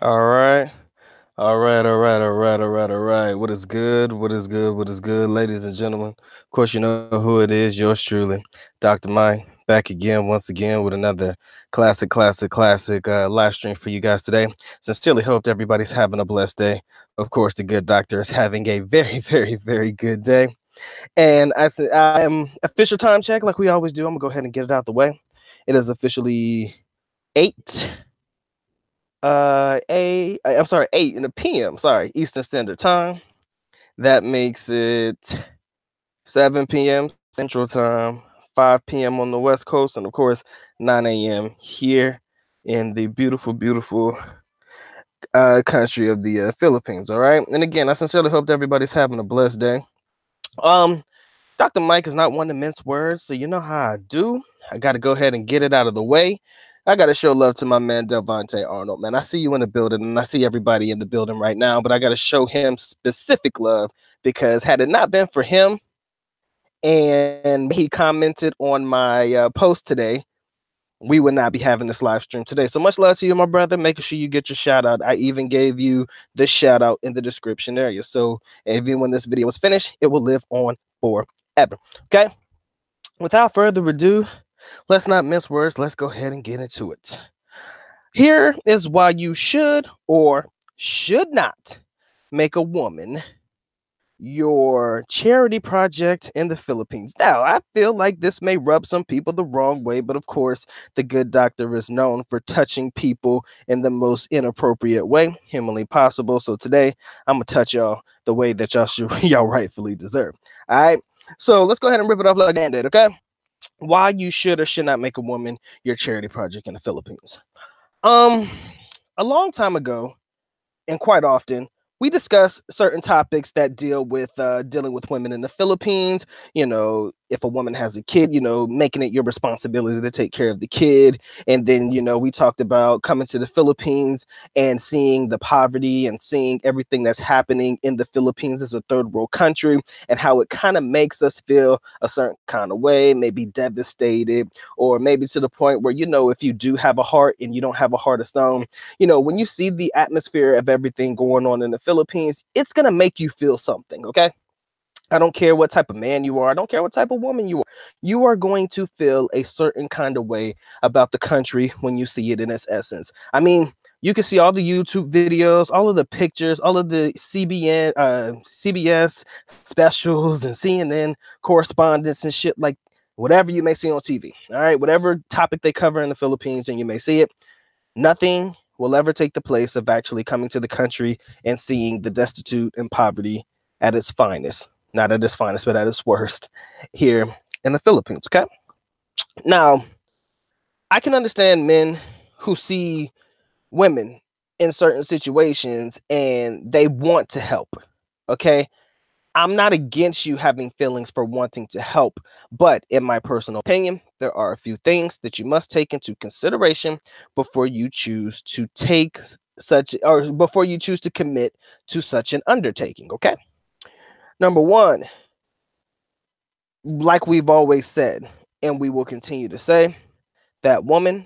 All right. All right. What is good? What is good? What is good, ladies and gentlemen? Of course, you know who it is. Yours truly, Dr. Mike, back again, once again, with another classic live stream for you guys today. Sincerely hope everybody's having a blessed day. Of course, the good doctor is having a very good day. And I said, I am official time check, like we always do. I'm gonna go ahead and get it out the way. It is officially 8 I'm sorry, 8 in the PM, sorry, Eastern Standard Time. That makes it 7 p.m. Central Time, 5 p.m. on the West Coast, and of course 9 a.m. here in the beautiful country of the Philippines. All right, and again, I sincerely hope that everybody's having a blessed day. um Dr. Mike is not one to mince words, so you know how I do. I got to go ahead and get it out of the way. I got to show love to my man, Delvonte Arnold. Man, I see you in the building, and I see everybody in the building right now, but I got to show him specific love because had it not been for him and he commented on my post today, we would not be having this live stream today. So much love to you, my brother. Making sure you get your shout out. I even gave you the shout out in the description area. So even when this video is finished, it will live on forever. Okay. Without further ado, let's not mince words. Let's go ahead and get into it. Here is why you should or should not make a woman your charity project in the Philippines. Now, I feel like this may rub some people the wrong way, but of course, the good doctor is known for touching people in the most inappropriate way humanly possible. So today, I'm gonna touch y'all the way that y'all should y'all rightfully deserve. All right. So let's go ahead and rip it off like a band-aid, okay? Why you should or should not make a woman your charity project in the Philippines. Um, a long time ago, and quite often we discuss certain topics that deal with dealing with women in the Philippines. You know, if a woman has a kid, you know, making it your responsibility to take care of the kid. And then, you know, we talked about coming to the Philippines and seeing the poverty and seeing everything that's happening in the Philippines as a third world country and how it kind of makes us feel a certain kind of way, maybe devastated, or maybe to the point where, you know, if you do have a heart and you don't have a heart of stone, you know, when you see the atmosphere of everything going on in the Philippines, it's going to make you feel something, okay? I don't care what type of man you are. I don't care what type of woman you are. You are going to feel a certain kind of way about the country when you see it in its essence. I mean, you can see all the YouTube videos, all of the pictures, all of the CBS specials and CNN correspondence and shit, like whatever you may see on TV. All right, whatever topic they cover in the Philippines and you may see it, nothing will ever take the place of actually coming to the country and seeing the destitute and poverty at its finest. Not at its finest, but at its worst here in the Philippines. Okay. Now, I can understand men who see women in certain situations and they want to help. Okay. I'm not against you having feelings for wanting to help, but in my personal opinion, there are a few things that you must take into consideration before you choose to take such or before you choose to commit to such an undertaking. Okay. Number one, like we've always said, and we will continue to say, that woman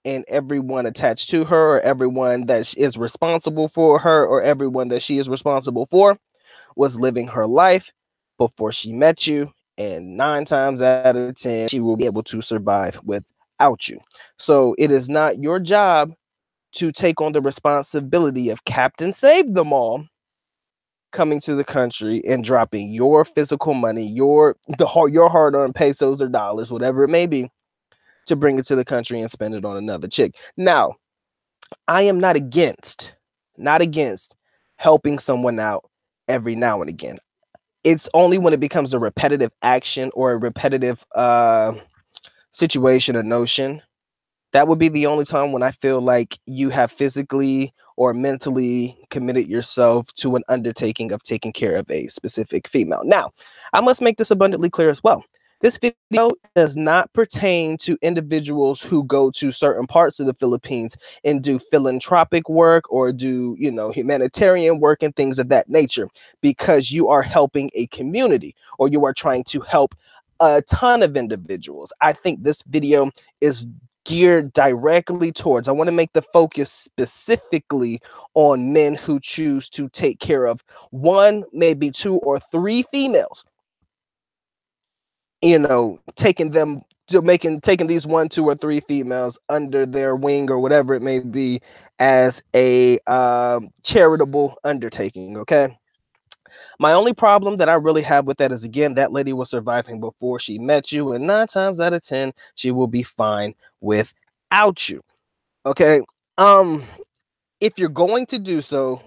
and everyone attached to her, or everyone that is responsible for her, or everyone that she is responsible for, was living her life before she met you, and 9 times out of 10 she will be able to survive without you. So it is not your job to take on the responsibility of Captain Save Them All coming to the country and dropping your physical money, your hard-earned pesos or dollars, whatever it may be, to bring it to the country and spend it on another chick. Now, I am not against helping someone out every now and again. It's only when it becomes a repetitive action or a repetitive situation or notion, that would be the only time when I feel like you have physically or mentally committed yourself to an undertaking of taking care of a specific female. Now, I must make this abundantly clear as well. This video does not pertain to individuals who go to certain parts of the Philippines and do philanthropic work or do, you know, humanitarian work and things of that nature, because you are helping a community or you are trying to help a ton of individuals. I think this video is geared directly towards. I want to make the focus specifically on men who choose to take care of one, maybe two or three females. You know, taking them to taking these one, two, or three females under their wing or whatever it may be as a charitable undertaking. Okay. My only problem that I really have with that is, again, that lady was surviving before she met you, and 9 times out of 10, she will be fine without you. Okay. Um, if you're going to do so,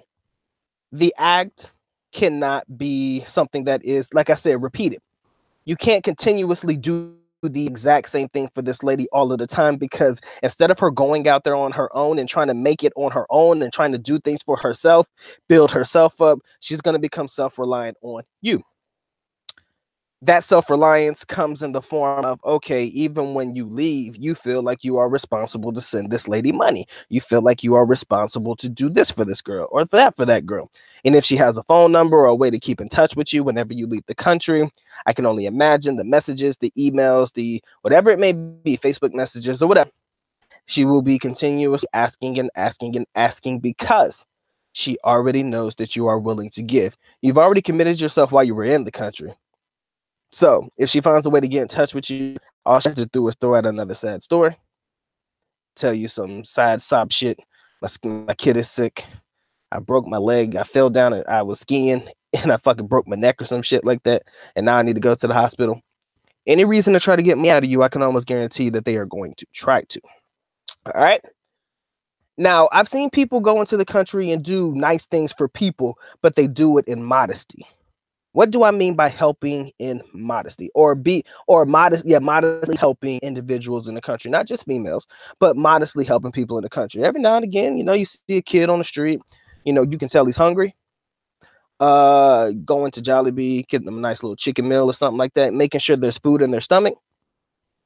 the act cannot be something that is, like I said, repeated. You can't continuously do the exact same thing for this lady all of the time, because instead of her going out there on her own and trying to make it on her own and trying to do things for herself, build herself up, she's going to become self-reliant on you. That self-reliance comes in the form of, okay, even when you leave, you feel like you are responsible to send this lady money. You feel like you are responsible to do this for this girl or for that girl. And if she has a phone number or a way to keep in touch with you whenever you leave the country, I can only imagine the messages, the emails, the whatever it may be, Facebook messages or whatever. She will be continuously asking and asking and asking, because she already knows that you are willing to give. You've already committed yourself while you were in the country. So if she finds a way to get in touch with you, all she has to do is throw out another sad story, tell you some sad sob shit. My kid is sick. I broke my leg. I fell down and I was skiing and I fucking broke my neck or some shit like that. And now I need to go to the hospital. Any reason to try to get me out of you, I can almost guarantee that they are going to try to. All right. Now, I've seen people go into the country and do nice things for people, but they do it in modesty. What do I mean by helping in modesty, modestly helping individuals in the country, not just females, but modestly helping people in the country. Every now and again, you know, you see a kid on the street, you know, you can tell he's hungry. Going to Jollibee, getting them a nice little chicken meal or something like that, making sure there's food in their stomach,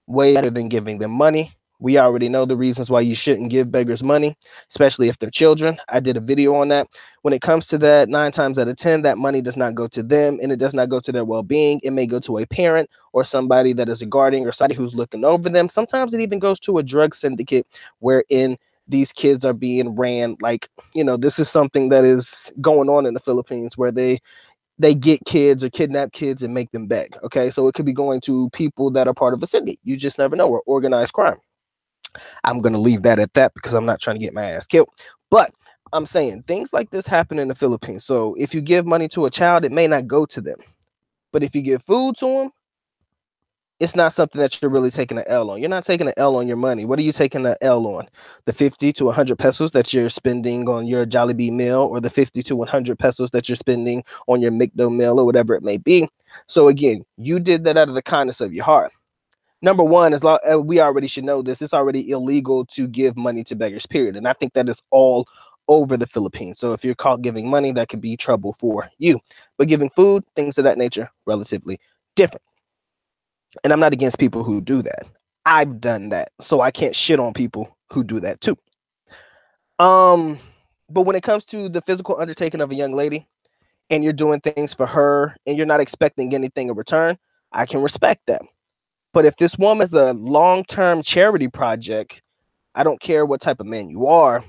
way better than giving them money. We already know the reasons why you shouldn't give beggars money, especially if they're children. I did a video on that. When it comes to that, 9 times out of 10, that money does not go to them and it does not go to their well-being. It may go to a parent or somebody that is a guardian or somebody who's looking over them. Sometimes it even goes to a drug syndicate wherein these kids are being ran. Like, you know, this is something that is going on in the Philippines where they get kids or kidnap kids and make them beg. Okay, so it could be going to people that are part of a syndicate. You just never know, or organized crime. I'm going to leave that at that because I'm not trying to get my ass killed. But I'm saying things like this happen in the Philippines. So if you give money to a child, it may not go to them. But if you give food to them, it's not something that you're really taking an L on. You're not taking an L on your money. What are you taking an L on? The 50 to 100 pesos that you're spending on your Jollibee meal, or the 50 to 100 pesos that you're spending on your McDo meal, or whatever it may be. So again, you did that out of the kindness of your heart. Number one, we already should know this, it's already illegal to give money to beggars, period. And I think that is all over the Philippines. So if you're caught giving money, that could be trouble for you. But giving food, things of that nature, relatively different. And I'm not against people who do that. I've done that, so I can't shit on people who do that too. But when it comes to the physical undertaking of a young lady, and you're doing things for her, and you're not expecting anything in return, I can respect that. But if this woman is a long-term charity project, I don't care what type of man you are,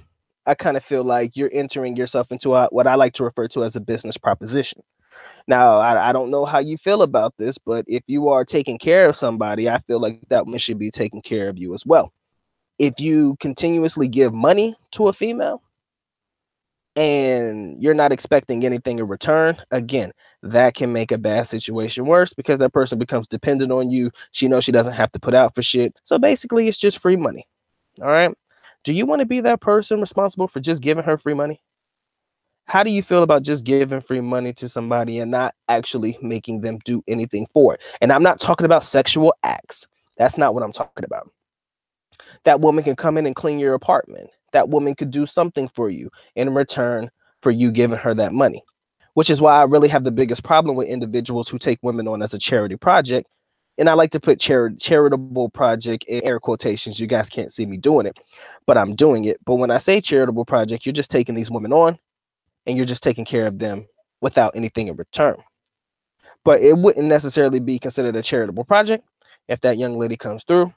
I kind of feel like you're entering yourself into what I like to refer to as a business proposition. Now, I don't know how you feel about this, but if you are taking care of somebody, I feel like that one should be taking care of you as well. If you continuously give money to a female and you're not expecting anything in return, again, that can make a bad situation worse because that person becomes dependent on you. She knows she doesn't have to put out for shit. So basically, it's just free money. All right. Do you want to be that person responsible for just giving her free money? How do you feel about just giving free money to somebody and not actually making them do anything for it? And I'm not talking about sexual acts. That's not what I'm talking about. That woman can come in and clean your apartment. That woman could do something for you in return for you giving her that money, which is why I really have the biggest problem with individuals who take women on as a charity project. And I like to put charitable project in air quotations. You guys can't see me doing it, but I'm doing it. But when I say charitable project, you're just taking these women on and you're just taking care of them without anything in return. But it wouldn't necessarily be considered a charitable project if that young lady comes through,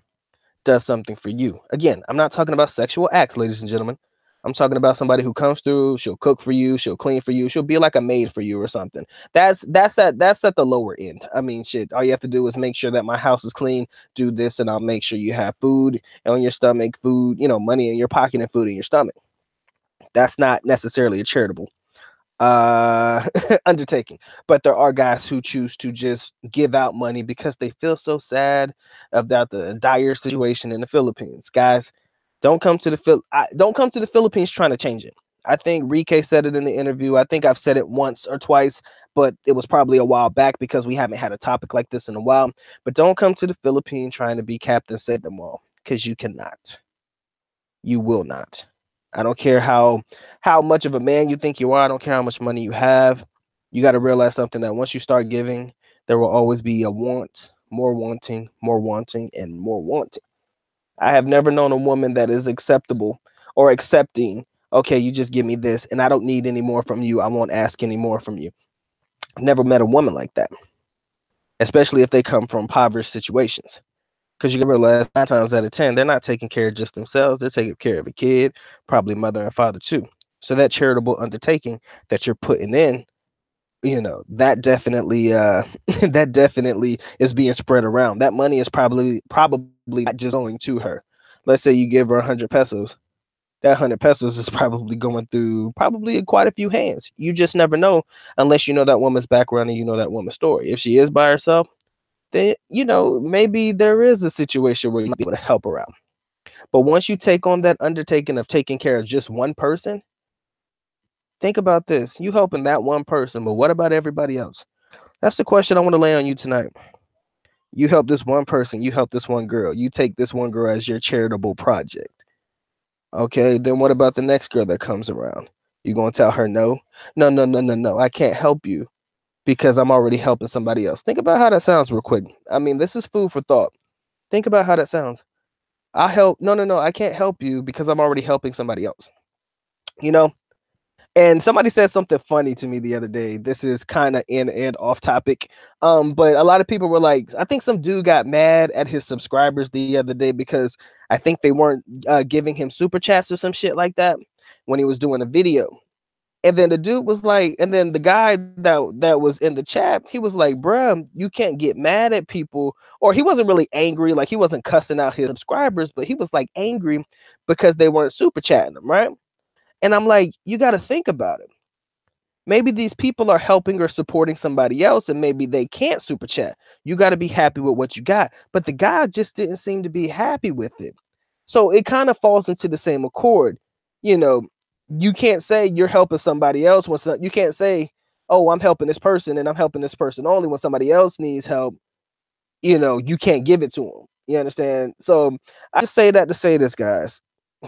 does something for you. Again, I'm not talking about sexual acts, ladies and gentlemen. I'm talking about somebody who comes through, she'll cook for you, she'll clean for you, she'll be like a maid for you or something. That's at the lower end. I mean, shit, all you have to do is make sure that my house is clean, do this, and I'll make sure you have food on your stomach, food, money in your pocket and food in your stomach. That's not necessarily a charitable undertaking. But there are guys who choose to just give out money because they feel so sad about the dire situation in the Philippines. Guys, don't come to the Philippines trying to change it. I think Rike said it in the interview. I think I've said it once or twice, but it was probably a while back because we haven't had a topic like this in a while. But don't come to the Philippines trying to be Captain Save Them All, because you cannot. You will not. I don't care how much of a man you think you are. I don't care how much money you have. You got to realize something, that once you start giving, there will always be a want, more wanting, and more wanting. I have never known a woman that is acceptable or accepting, okay, you just give me this and I don't need any more from you. I won't ask any more from you. I've never met a woman like that, especially if they come from impoverished situations. Because you can realize 9 times out of 10, they're not taking care of just themselves. They're taking care of a kid, probably mother and father too. So that charitable undertaking that you're putting in, that definitely that definitely is being spread around. That money is probably not just going to her. Let's say you give her 100 pesos. That 100 pesos is probably going through quite a few hands. You just never know unless you know that woman's background and you know that woman's story. If she is by herself, then maybe there is a situation where you might be able to help her out. But once you take on that undertaking of taking care of just one person, think about this. You helping that one person, but what about everybody else? That's the question I want to lay on you tonight. You help this one person, you help this one girl, you take this one girl as your charitable project. Okay, then what about the next girl that comes around? You gonna tell her no? No, I can't help you because I'm already helping somebody else. Think about how that sounds real quick. I mean, this is food for thought. Think about how that sounds. No, I can't help you because I'm already helping somebody else. And somebody said something funny to me the other day. This is kind of in and off topic. But a lot of people were like, I think some dude got mad at his subscribers the other day because I think they weren't giving him super chats or some shit like that when he was doing a video. And then the dude was like, and then the guy that was in the chat, he was like, bruh, you can't get mad at people. Or he wasn't really angry, like he wasn't cussing out his subscribers, but he was like angry because they weren't super chatting him, right? And I'm like, you got to think about it. Maybe these people are helping or supporting somebody else, and maybe they can't super chat. You got to be happy with what you got. But the guy just didn't seem to be happy with it. So it kind of falls into the same accord. You can't say you're helping somebody else when you can't say, oh, I'm helping this person and I'm helping this person only when somebody else needs help. You can't give it to them. You understand? So I just say that to say this, guys.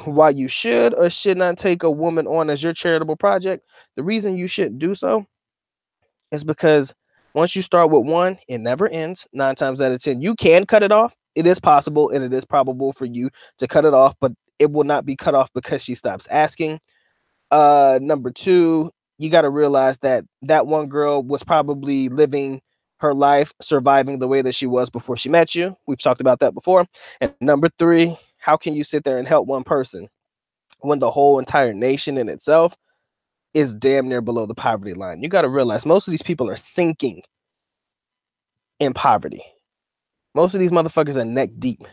Why you should or should not take a woman on as your charitable project, the reason you shouldn't do so is because once you start with one, it never ends. 9 times out of 10, you can cut it off. It is possible and it is probable for you to cut it off, but it will not be cut off because she stops asking. Number 2, you got to realize that one girl was probably living her life, surviving the way that she was before she met you. We've talked about that before. And number 3, how can you sit there and help one person when the whole entire nation in itself is damn near below the poverty line? You got to realize most of these people are sinking in poverty. Most of these motherfuckers are neck deep,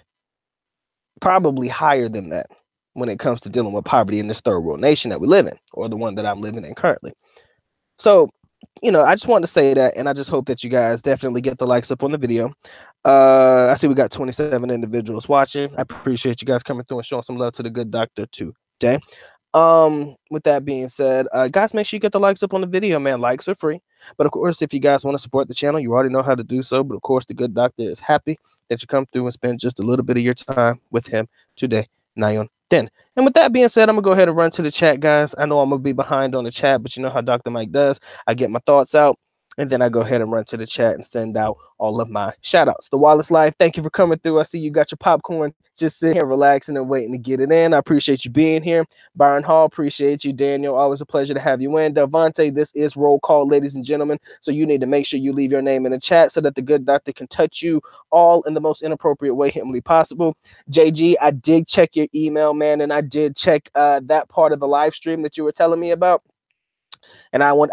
probably higher than that when it comes to dealing with poverty in this third world nation that we live in, or the one that I'm living in currently. So, I just wanted to say that, and I just hope that you guys definitely get the likes up on the video. I see we got 27 individuals watching. I appreciate you guys coming through and showing some love to the good doctor today. With that being said, guys, make sure you get the likes up on the video, man. Likes are free. But of course, if you guys want to support the channel, you already know how to do so. But of course, the good doctor is happy that you come through and spend just a little bit of your time with him today, Nayon Den. And with that being said, I'm gonna go ahead and run to the chat, guys. I know I'm gonna be behind on the chat, but you know how Dr. Mike does. I get my thoughts out. And then I go ahead and run to the chat and send out all of my shout outs. The Wallace Life, thank you for coming through. I see you got your popcorn, just sitting here relaxing and waiting to get it in. I appreciate you being here. Byron Hall, appreciate you. Daniel, always a pleasure to have you in. Delvonte, this is roll call, ladies and gentlemen. So you need to make sure you leave your name in the chat so that the good doctor can touch you all in the most inappropriate way humanly possible. JG, I did check your email, man, and I did check that part of the live stream that you were telling me about. And I was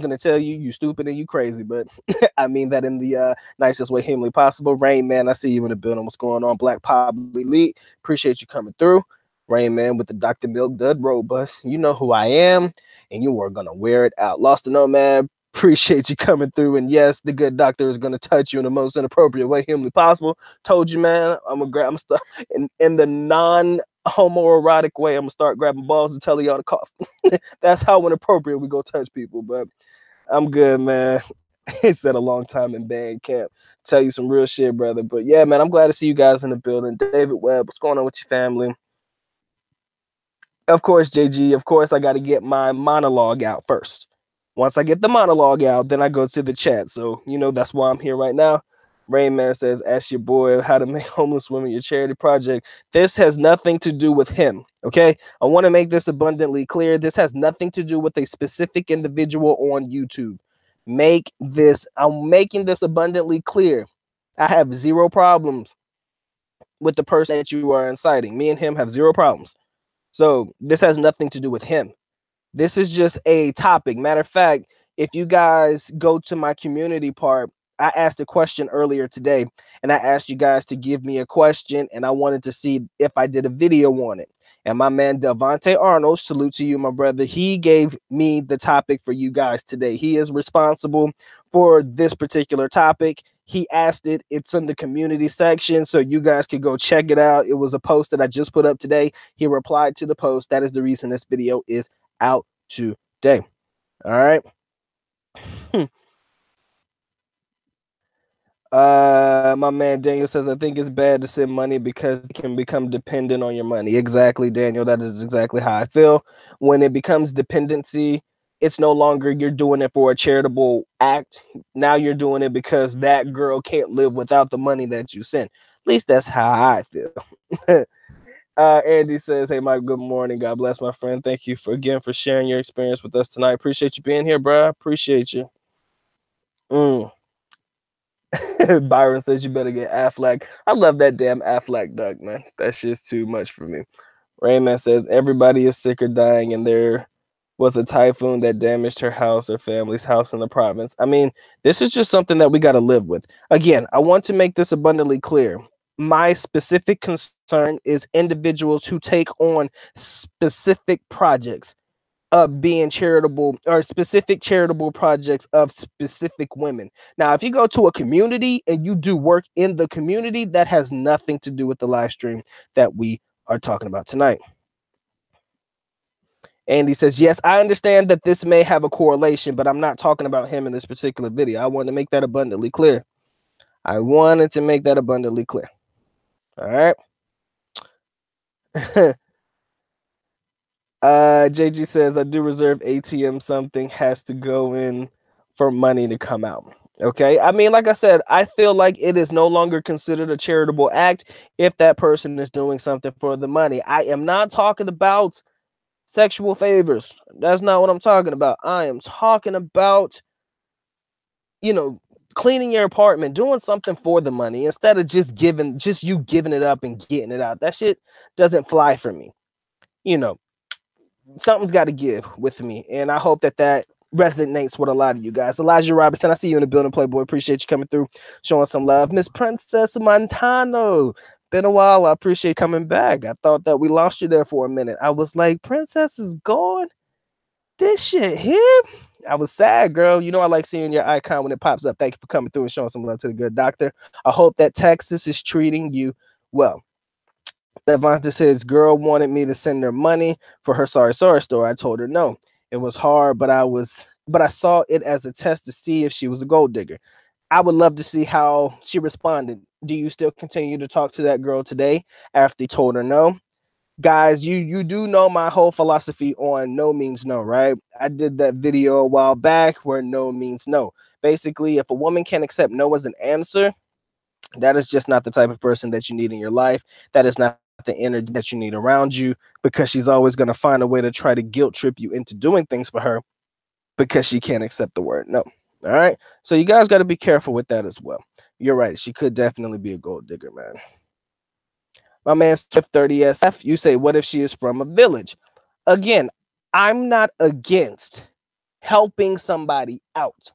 gonna tell you, you stupid and you crazy, but I mean that in the nicest way humanly possible. Rain Man, I see you in the building. What's going on? Black Pop Elite, appreciate you coming through. Rain Man with the Dr. Milk Dud Road Bus. You know who I am, and you are gonna wear it out. Lost the Nomad, appreciate you coming through. And yes, the good doctor is gonna touch you in the most inappropriate way humanly possible. Told you, man. I'm stuck in the non-homoerotic way. I'm gonna start grabbing balls and telling y'all to cough. That's how inappropriate we go touch people. But I'm good, man. He said a long time in band camp. Tell you some real shit, brother. But yeah, man, I'm glad to see you guys in the building. David Webb, what's going on with your family? Of course, JG, of course, I got to get my monologue out first. Once I get the monologue out, then I go to the chat. So, you know, that's why I'm here right now. Rain Man says, ask your boy how to make homeless women your charity project. This has nothing to do with him, okay? I want to make this abundantly clear. This has nothing to do with a specific individual on YouTube. I'm making this abundantly clear. I have zero problems with the person that you are inciting. Me and him have zero problems. So this has nothing to do with him. This is just a topic. Matter of fact, if you guys go to my community part, I asked a question earlier today, and I asked you guys to give me a question, and I wanted to see if I did a video on it. And my man Delvonte Arnold, salute to you, my brother, he gave me the topic for you guys today. He is responsible for this particular topic. He asked it. It's in the community section, so you guys can go check it out. It was a post that I just put up today. He replied to the post. That is the reason this video is out today. All right. My man Daniel says, I think it's bad to send money because it can become dependent on your money. Exactly, Daniel. That is exactly how I feel. When it becomes dependency, it's no longer you're doing it for a charitable act. Now you're doing it because that girl can't live without the money that you send. At least that's how I feel. Andy says, hey, Mike, good morning. God bless, my friend. Thank you for sharing your experience with us tonight. Appreciate you being here, bro. Appreciate you. Byron says you better get Affleck. I love that damn Affleck duck, man. That shit's too much for me. Rayman says everybody is sick or dying, and there was a typhoon that damaged her house, her family's house in the province. I mean, this is just something that we got to live with. Again, I want to make this abundantly clear. My specific concern is individuals who take on specific projects of being charitable or specific charitable projects of specific women. Now, if you go to a community and you do work in the community, that has nothing to do with the live stream that we are talking about tonight. Andy says, yes, I understand that this may have a correlation, but I'm not talking about him in this particular video. I want to make that abundantly clear. I wanted to make that abundantly clear. All right. JG says, I do reserve ATM. Something has to go in for money to come out. Okay. I mean, like I said, I feel like it is no longer considered a charitable act if that person is doing something for the money. I am not talking about sexual favors. That's not what I'm talking about. I am talking about, you know, cleaning your apartment, doing something for the money instead of just you giving it up and getting it out. That shit doesn't fly for me. You know, something's got to give with me, and I hope that resonates with a lot of you guys. Elijah Robinson, I see you in the building, Playboy. Appreciate you coming through, showing some love. Miss Princess Montano, been a while. I appreciate coming back. I thought that we lost you there for a minute. I was like, Princess is gone. This shit him. I was sad, girl. You know I like seeing your icon when it pops up. Thank you for coming through and showing some love to the good doctor. I hope that Texas is treating you well. Delvonte says, girl wanted me to send her money for her sorry store. I told her no. It was hard, but I saw it as a test to see if she was a gold digger. I would love to see how she responded. Do you still continue to talk to that girl today after you told her no? Guys, you do know my whole philosophy on no means no, right? I did that video a while back where no means no. Basically, if a woman can't accept no as an answer, that is just not the type of person that you need in your life. That is not the energy that you need around you, because she's always going to find a way to try to guilt trip you into doing things for her because she can't accept the word no. All right. So you guys got to be careful with that as well. You're right. She could definitely be a gold digger, man. My man Swift 30SF, you say, what if she is from a village? Again, I'm not against helping somebody out.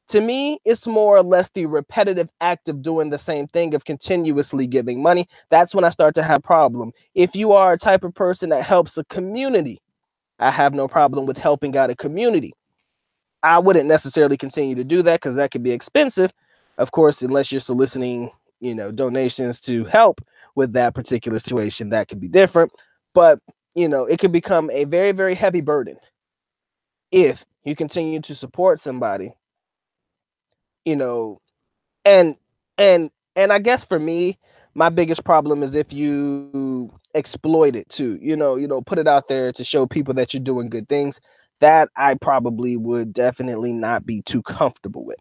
To me, it's more or less the repetitive act of doing the same thing, of continuously giving money. That's when I start to have a problem. If you are a type of person that helps a community, I have no problem with helping out a community. I wouldn't necessarily continue to do that because that could be expensive, of course, unless you're soliciting, donations to help with that particular situation. That could be different, but it could become a very, very heavy burden if you continue to support somebody, you know, and and I guess for me, my biggest problem is if you exploit it too, put it out there to show people that you're doing good things. That I probably would definitely not be too comfortable with.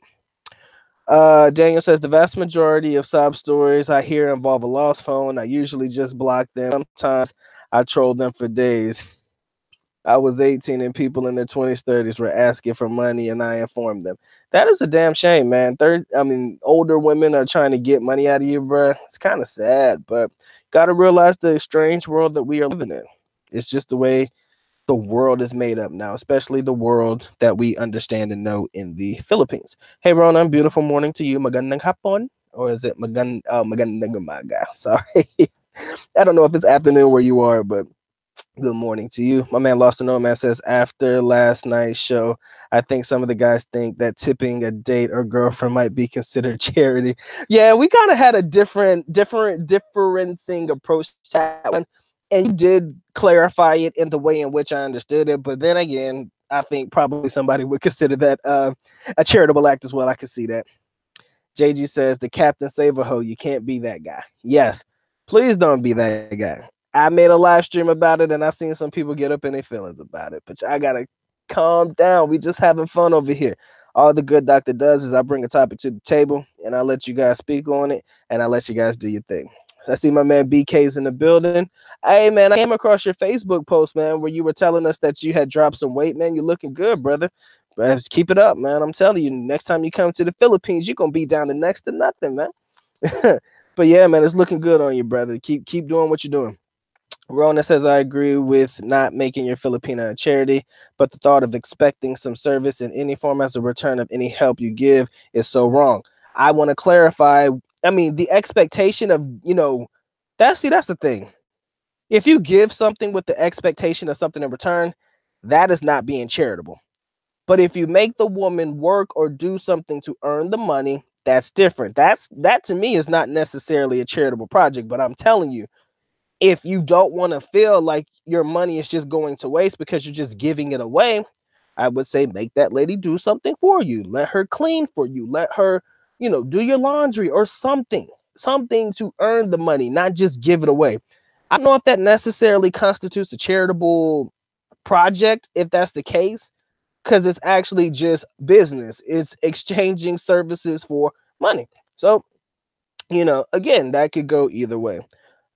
Daniel says the vast majority of sob stories I hear involve a lost phone. I usually just block them. Sometimes I troll them for days. I was 18 and people in their 20s, 30s were asking for money and I informed them. That is a damn shame, man. Older women are trying to get money out of you, bro. It's kind of sad, but got to realize the strange world that we are living in. It's just the way the world is made up now, especially the world that we understand and know in the Philippines. Hey, Rona, beautiful morning to you. Magandang hapon. Or is it magandang umaga? Sorry. I don't know if it's afternoon where you are, but good morning to you. My man Lost to No Man says, after last night's show, I think some of the guys think that tipping a date or girlfriend might be considered charity. Yeah, we kind of had a differencing approach to that one. And you did clarify it in the way in which I understood it. But then again, I think probably somebody would consider that a charitable act as well. I could see that. JG says, the Captain Save-A-Ho, you can't be that guy. Yes, please don't be that guy. I made a live stream about it, and I seen some people get up in their feelings about it. But I gotta calm down. We just having fun over here. All the good doctor does is I bring a topic to the table, and I let you guys speak on it, and I let you guys do your thing. So I see my man BK's in the building. Hey, man, I came across your Facebook post, man, where you were telling us that you had dropped some weight, man. You're looking good, brother. But keep it up, man. I'm telling you, next time you come to the Philippines, you're gonna be down to next to nothing, man. But yeah, man, it's looking good on you, brother. Keep doing what you're doing. Rona says, I agree with not making your Filipina a charity, but the thought of expecting some service in any form as a return of any help you give is so wrong. I want to clarify. I mean, the expectation of, that's the thing. If you give something with the expectation of something in return, that is not being charitable. But if you make the woman work or do something to earn the money, that's different. That to me is not necessarily a charitable project, but I'm telling you, if you don't want to feel like your money is just going to waste because you're just giving it away, I would say make that lady do something for you. Let her clean for you. Let her, do your laundry or something to earn the money, not just give it away. I don't know if that necessarily constitutes a charitable project, if that's the case, because it's actually just business. It's exchanging services for money. So, again, that could go either way.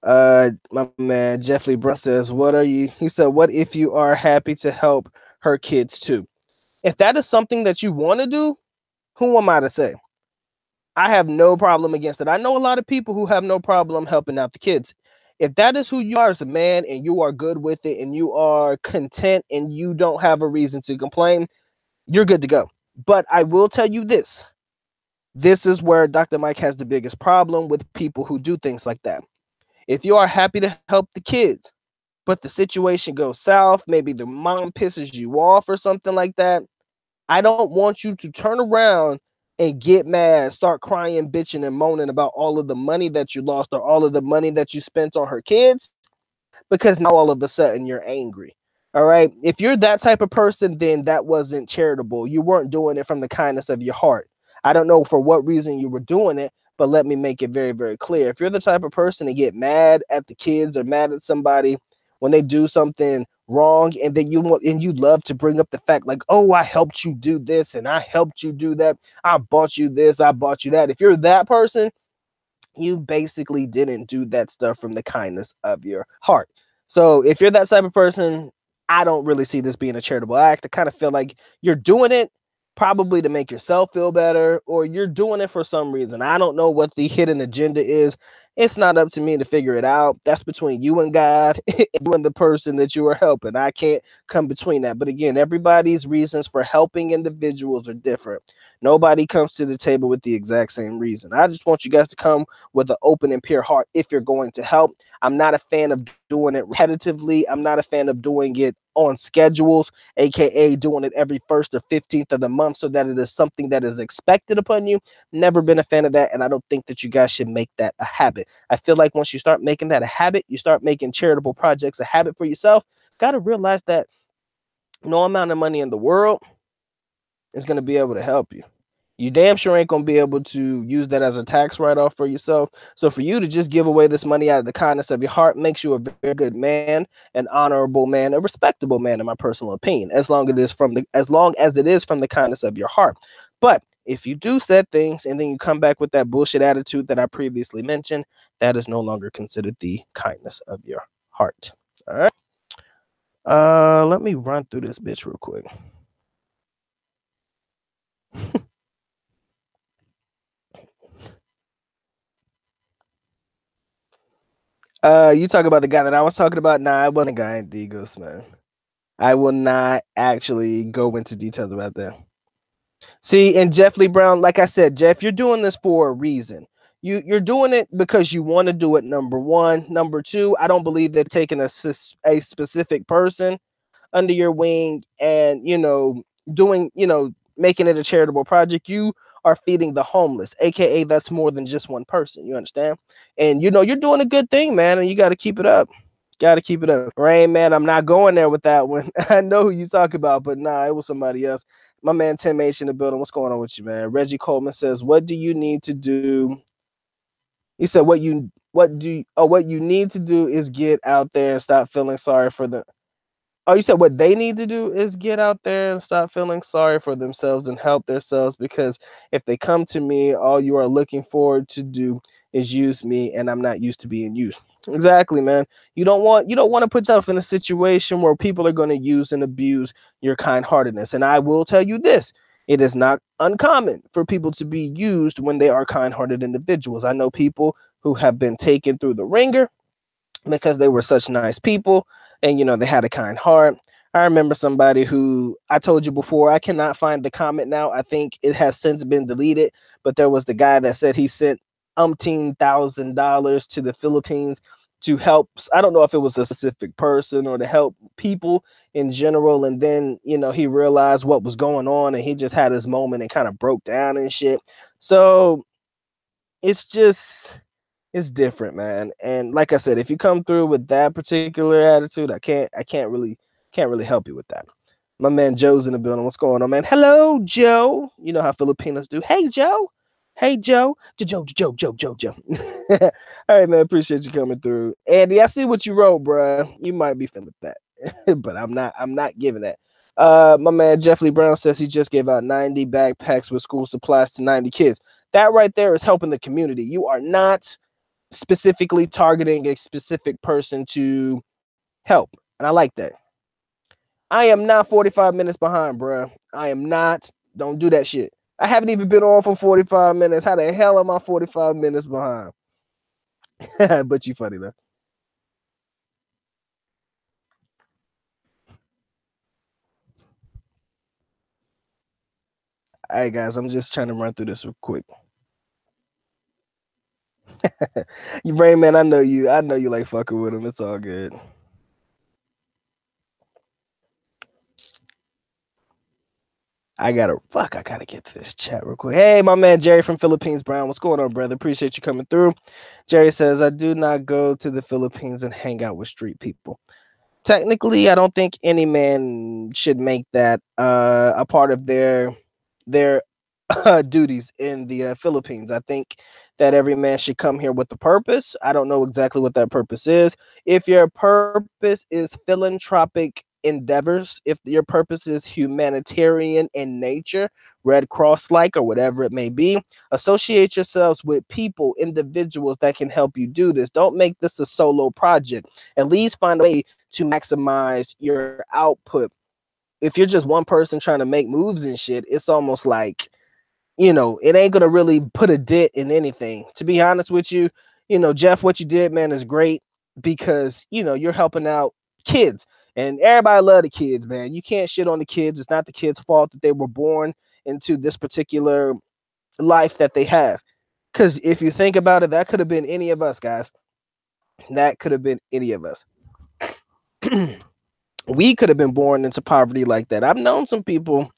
My man Jeffrey Brunt says, he said, what if you are happy to help her kids too? If that is something that you want to do, who am I to say? I have no problem against it. I know a lot of people who have no problem helping out the kids. If that is who you are as a man and you are good with it and you are content and you don't have a reason to complain, you're good to go. But I will tell you this. This is where Dr. Mike has the biggest problem with people who do things like that. If you are happy to help the kids, but the situation goes south, maybe the mom pisses you off or something like that, I don't want you to turn around and get mad, start crying, bitching, and moaning about all of the money that you lost or all of the money that you spent on her kids, because now all of a sudden you're angry. All right. If you're that type of person, then that wasn't charitable. You weren't doing it from the kindness of your heart. I don't know for what reason you were doing it, but let me make it very, very clear. If you're the type of person to get mad at the kids or mad at somebody when they do something wrong, and then you love to bring up the fact like, oh, I helped you do this and I helped you do that, I bought you this, I bought you that. If you're that person, you basically didn't do that stuff from the kindness of your heart. So if you're that type of person, I don't really see this being a charitable act. I kind of feel like you're doing it probably to make yourself feel better, or you're doing it for some reason. I don't know what the hidden agenda is. It's not up to me to figure it out. That's between you and God and you and the person that you are helping. I can't come between that. But again, everybody's reasons for helping individuals are different. Nobody comes to the table with the exact same reason. I just want you guys to come with an open and pure heart if you're going to help. I'm not a fan of doing it repetitively. I'm not a fan of doing it on schedules, aka doing it every 1st or 15th of the month so that it is something that is expected upon you. Never been a fan of that, and I don't think that you guys should make that a habit. I feel like once you start making that a habit, you start making charitable projects a habit for yourself. Got to realize that no amount of money in the world is going to be able to help you. You damn sure ain't going to be able to use that as a tax write-off for yourself. So for you to just give away this money out of the kindness of your heart makes you a very good man, an honorable man, a respectable man, in my personal opinion, as long as it is from the kindness of your heart. But if you do said things and then you come back with that bullshit attitude that I previously mentioned, that is no longer considered the kindness of your heart. All right. Let me run through this bitch real quick. You talk about the guy that I was talking about? Nah, I wasn't a guy in Digos, man. I will not actually go into details about that. See, and Jeff Lee Brown, like I said, Jeff, you're doing this for a reason. You're doing it because you want to do it, number one. Number two, I don't believe they're taking a specific person under your wing and, doing, making it a charitable project. You are feeding the homeless, aka that's more than just one person. You understand? And you're doing a good thing, man, and you got to keep it up. Got to keep it up. Rain, man, I'm not going there with that one. I know who you talk about, but nah, it was somebody else. My man Tim H in the building. What's going on with you, man? Reggie Coleman says, "What do you need to do?" He said, what you need to do is get out there and stop feeling sorry for the Oh, you said what they need to do is get out there and stop feeling sorry for themselves and help themselves, because if they come to me, all you are looking forward to do is use me, and I'm not used to being used. Exactly, man. You don't want to put yourself in a situation where people are going to use and abuse your kind-heartedness. And I will tell you this, it is not uncommon for people to be used when they are kind-hearted individuals. I know people who have been taken through the ringer because they were such nice people and they had a kind heart. I remember somebody who, I told you before, I cannot find the comment now. I think it has since been deleted, but there was the guy that said he sent $1,000 to the Philippines to help. I don't know if it was a specific person or to help people in general. And then, he realized what was going on and he just had his moment and kind of broke down and shit. So it's different, man. And like I said, if you come through with that particular attitude, I can't really help you with that. My man Joe's in the building. What's going on, man? Hello, Joe. You know how Filipinos do. Hey, Joe. Hey, Joe. Joe. All right, man. Appreciate you coming through. Andy, I see what you wrote, bro. You might be fin with that, but I'm not giving that. My man Jeff Lee Brown says he just gave out 90 backpacks with school supplies to 90 kids. That right there is helping the community. You are not specifically targeting a specific person to help. And I like that. I am not 45 minutes behind, bro. I am not. Don't do that shit. I haven't even been on for 45 minutes. How the hell am I 45 minutes behind? But you funny though. All right, guys, I'm just trying to run through this real quick. You brain man, I know you like fucking with him. It's all good. I gotta get to this chat real quick. Hey, my man Jerry from Philippines Brown. What's going on, brother? Appreciate you coming through. Jerry says, I do not go to the Philippines and hang out with street people. Technically, I don't think any man should make that a part of their duties in the Philippines. I think that every man should come here with a purpose. I don't know exactly what that purpose is. If your purpose is philanthropic endeavors, if your purpose is humanitarian in nature, Red Cross like, or whatever it may be, associate yourselves with people, individuals that can help you do this. Don't make this a solo project. At least find a way to maximize your output. If you're just one person trying to make moves and shit, it's almost like, it ain't gonna really put a dent in anything. To be honest with you, Jeff, what you did, man, is great because you're helping out kids, and everybody love the kids, man. You can't shit on the kids. It's not the kids' fault that they were born into this particular life that they have. Because if you think about it, that could have been any of us, guys. That could have been any of us. We could have been born into poverty like that. I've known some people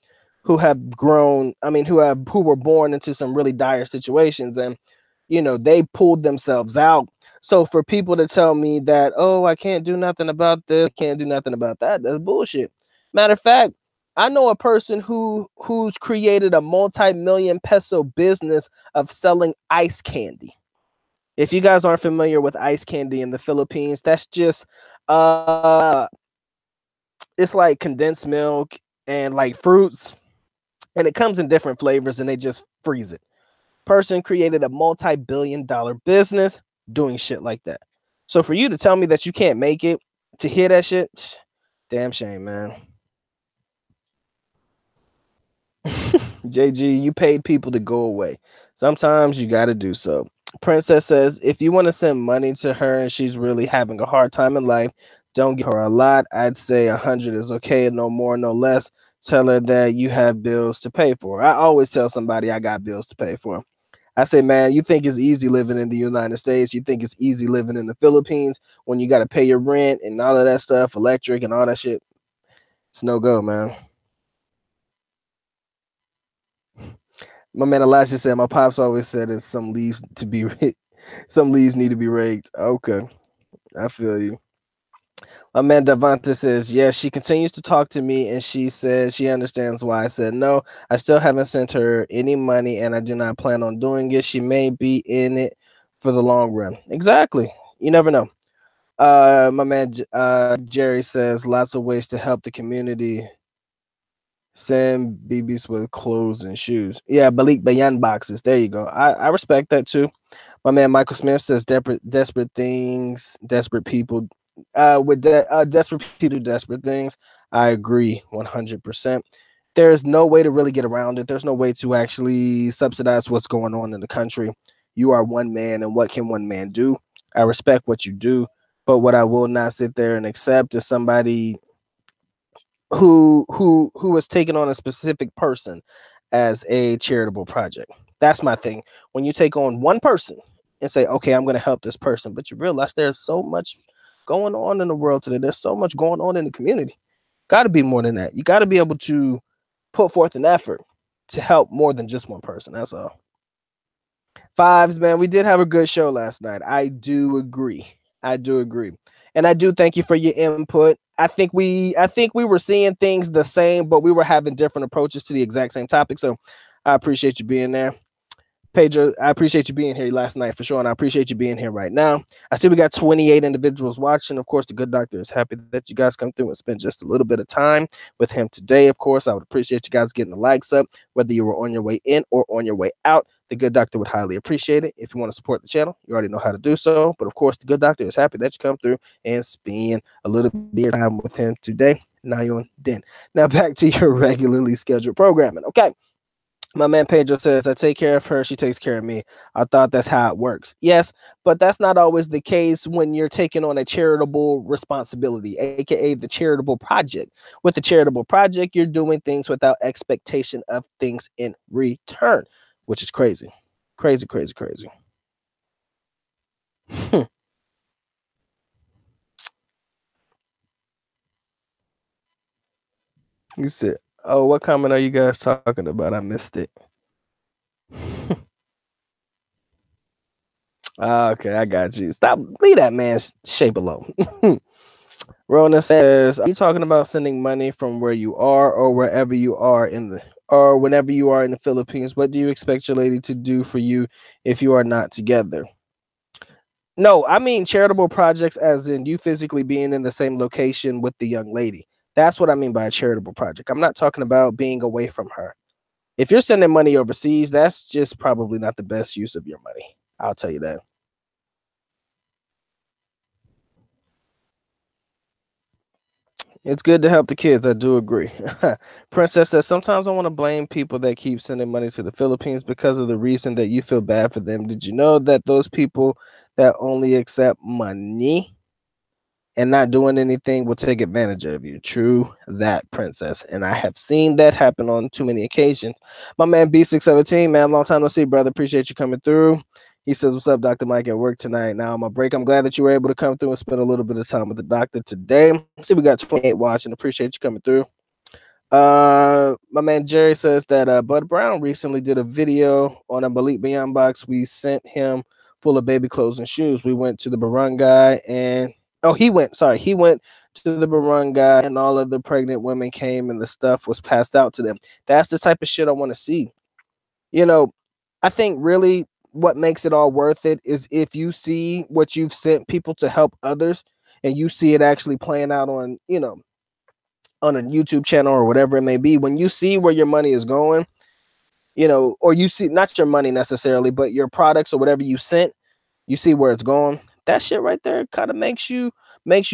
who have grown, who were born into some really dire situations, and they pulled themselves out. So for people to tell me that, oh, I can't do nothing about this, I can't do nothing about that, that's bullshit. Matter of fact, I know a person who's created a multi-million peso business of selling ice candy. If you guys aren't familiar with ice candy in the Philippines, that's just it's like condensed milk and like fruits, and it comes in different flavors, and they just freeze it. Person created a multi-billion-dollar business doing shit like that. So for you to tell me that you can't make it, to hear that shit, damn shame, man. JG, you paid people to go away. Sometimes you got to do so. Princess says, if you want to send money to her and she's really having a hard time in life, don't give her a lot. I'd say 100 is okay, no more, no less. Tell her that you have bills to pay for. I always tell somebody I got bills to pay for. I say, man, you think it's easy living in the United States? You think it's easy living in the Philippines when you got to pay your rent and all of that stuff, electric and all that shit? It's no go, man. My man Elijah said, my pops always said it's some leaves to be some leaves need to be raked. Okay, I feel you. My man Delvonte says, yes, she continues to talk to me and she says she understands why I said no. I still haven't sent her any money and I do not plan on doing it. She may be in it for the long run. Exactly. You never know. My man Jerry says, lots of ways to help the community. Send BBs with clothes and shoes. Yeah, Balik Bayan boxes. There you go. I respect that too. My man Michael Smith says desperate things, desperate people desperate people do desperate things. I agree 100%. There's no way to really get around it. There's no way to actually subsidize what's going on in the country. You are one man, and what can one man do? I respect what you do, but what I will not sit there and accept is somebody who is taking on a specific person as a charitable project. That's my thing. When you take on one person and say, okay, I'm going to help this person, but you realize there's so much going on in the world today. There's so much going on in the community. Got to be more than that. You got to be able to put forth an effort to help more than just one person. That's all. Fives, man, we did have a good show last night. I do agree. And I do thank you for your input. I think we were seeing things the same, but we were having different approaches to the exact same topic. So I appreciate you being there. Pedro, I appreciate you being here last night for sure, and I appreciate you being here right now. I see we got 28 individuals watching. Of course, the good doctor is happy that you guys come through and spend just a little bit of time with him today. Of course, I would appreciate you guys getting the likes up, whether you were on your way in or on your way out. The good doctor would highly appreciate it. If you want to support the channel, you already know how to do so. But of course, the good doctor is happy that you come through and spend a little bit of time with him today. Now you're on Den. Now back to your regularly scheduled programming. Okay. My man Pedro says, I take care of her, she takes care of me. I thought that's how it works. Yes, but that's not always the case when you're taking on a charitable responsibility, aka the charitable project. With the charitable project, you're doing things without expectation of things in return, which is crazy. Crazy. You said, oh, what comment are you guys talking about? I missed it. Okay, I got you. Stop. Leave that man's shape alone. Rona says, are you talking about sending money from where you are or wherever you are in the or whenever you are in the Philippines? What do you expect your lady to do for you if you are not together? No, I mean charitable projects as in you physically being in the same location with the young lady. That's what I mean by a charitable project. I'm not talking about being away from her. If you're sending money overseas, that's just probably not the best use of your money. I'll tell you that. It's good to help the kids. I do agree. Princess says sometimes I want to blame people that keep sending money to the Philippines because of the reason that you feel bad for them. Did you know that those people that only accept money and not doing anything will take advantage of you? True that, Princess. And I have seen that happen on too many occasions. My man B617, man, long time no see, brother. Appreciate you coming through. He says, "What's up, Dr. Mike, at work tonight? Now on my break. I'm glad that you were able to come through and spend a little bit of time with the doctor today. See, we got 28 watching. Appreciate you coming through." My man Jerry says that Bud Brown recently did a video on a Malik Beyond box. We sent him full of baby clothes and shoes. We went to the barangay and he went to the barangay and all of the pregnant women came and the stuff was passed out to them. That's the type of shit I want to see. You know, I think really what makes it all worth it is if you see what you've sent people to help others and you see it actually playing out on, on a YouTube channel or whatever it may be, when you see where your money is going, or you see not your money necessarily, but your products or whatever you sent, you see where it's going. That shit right there kind of makes you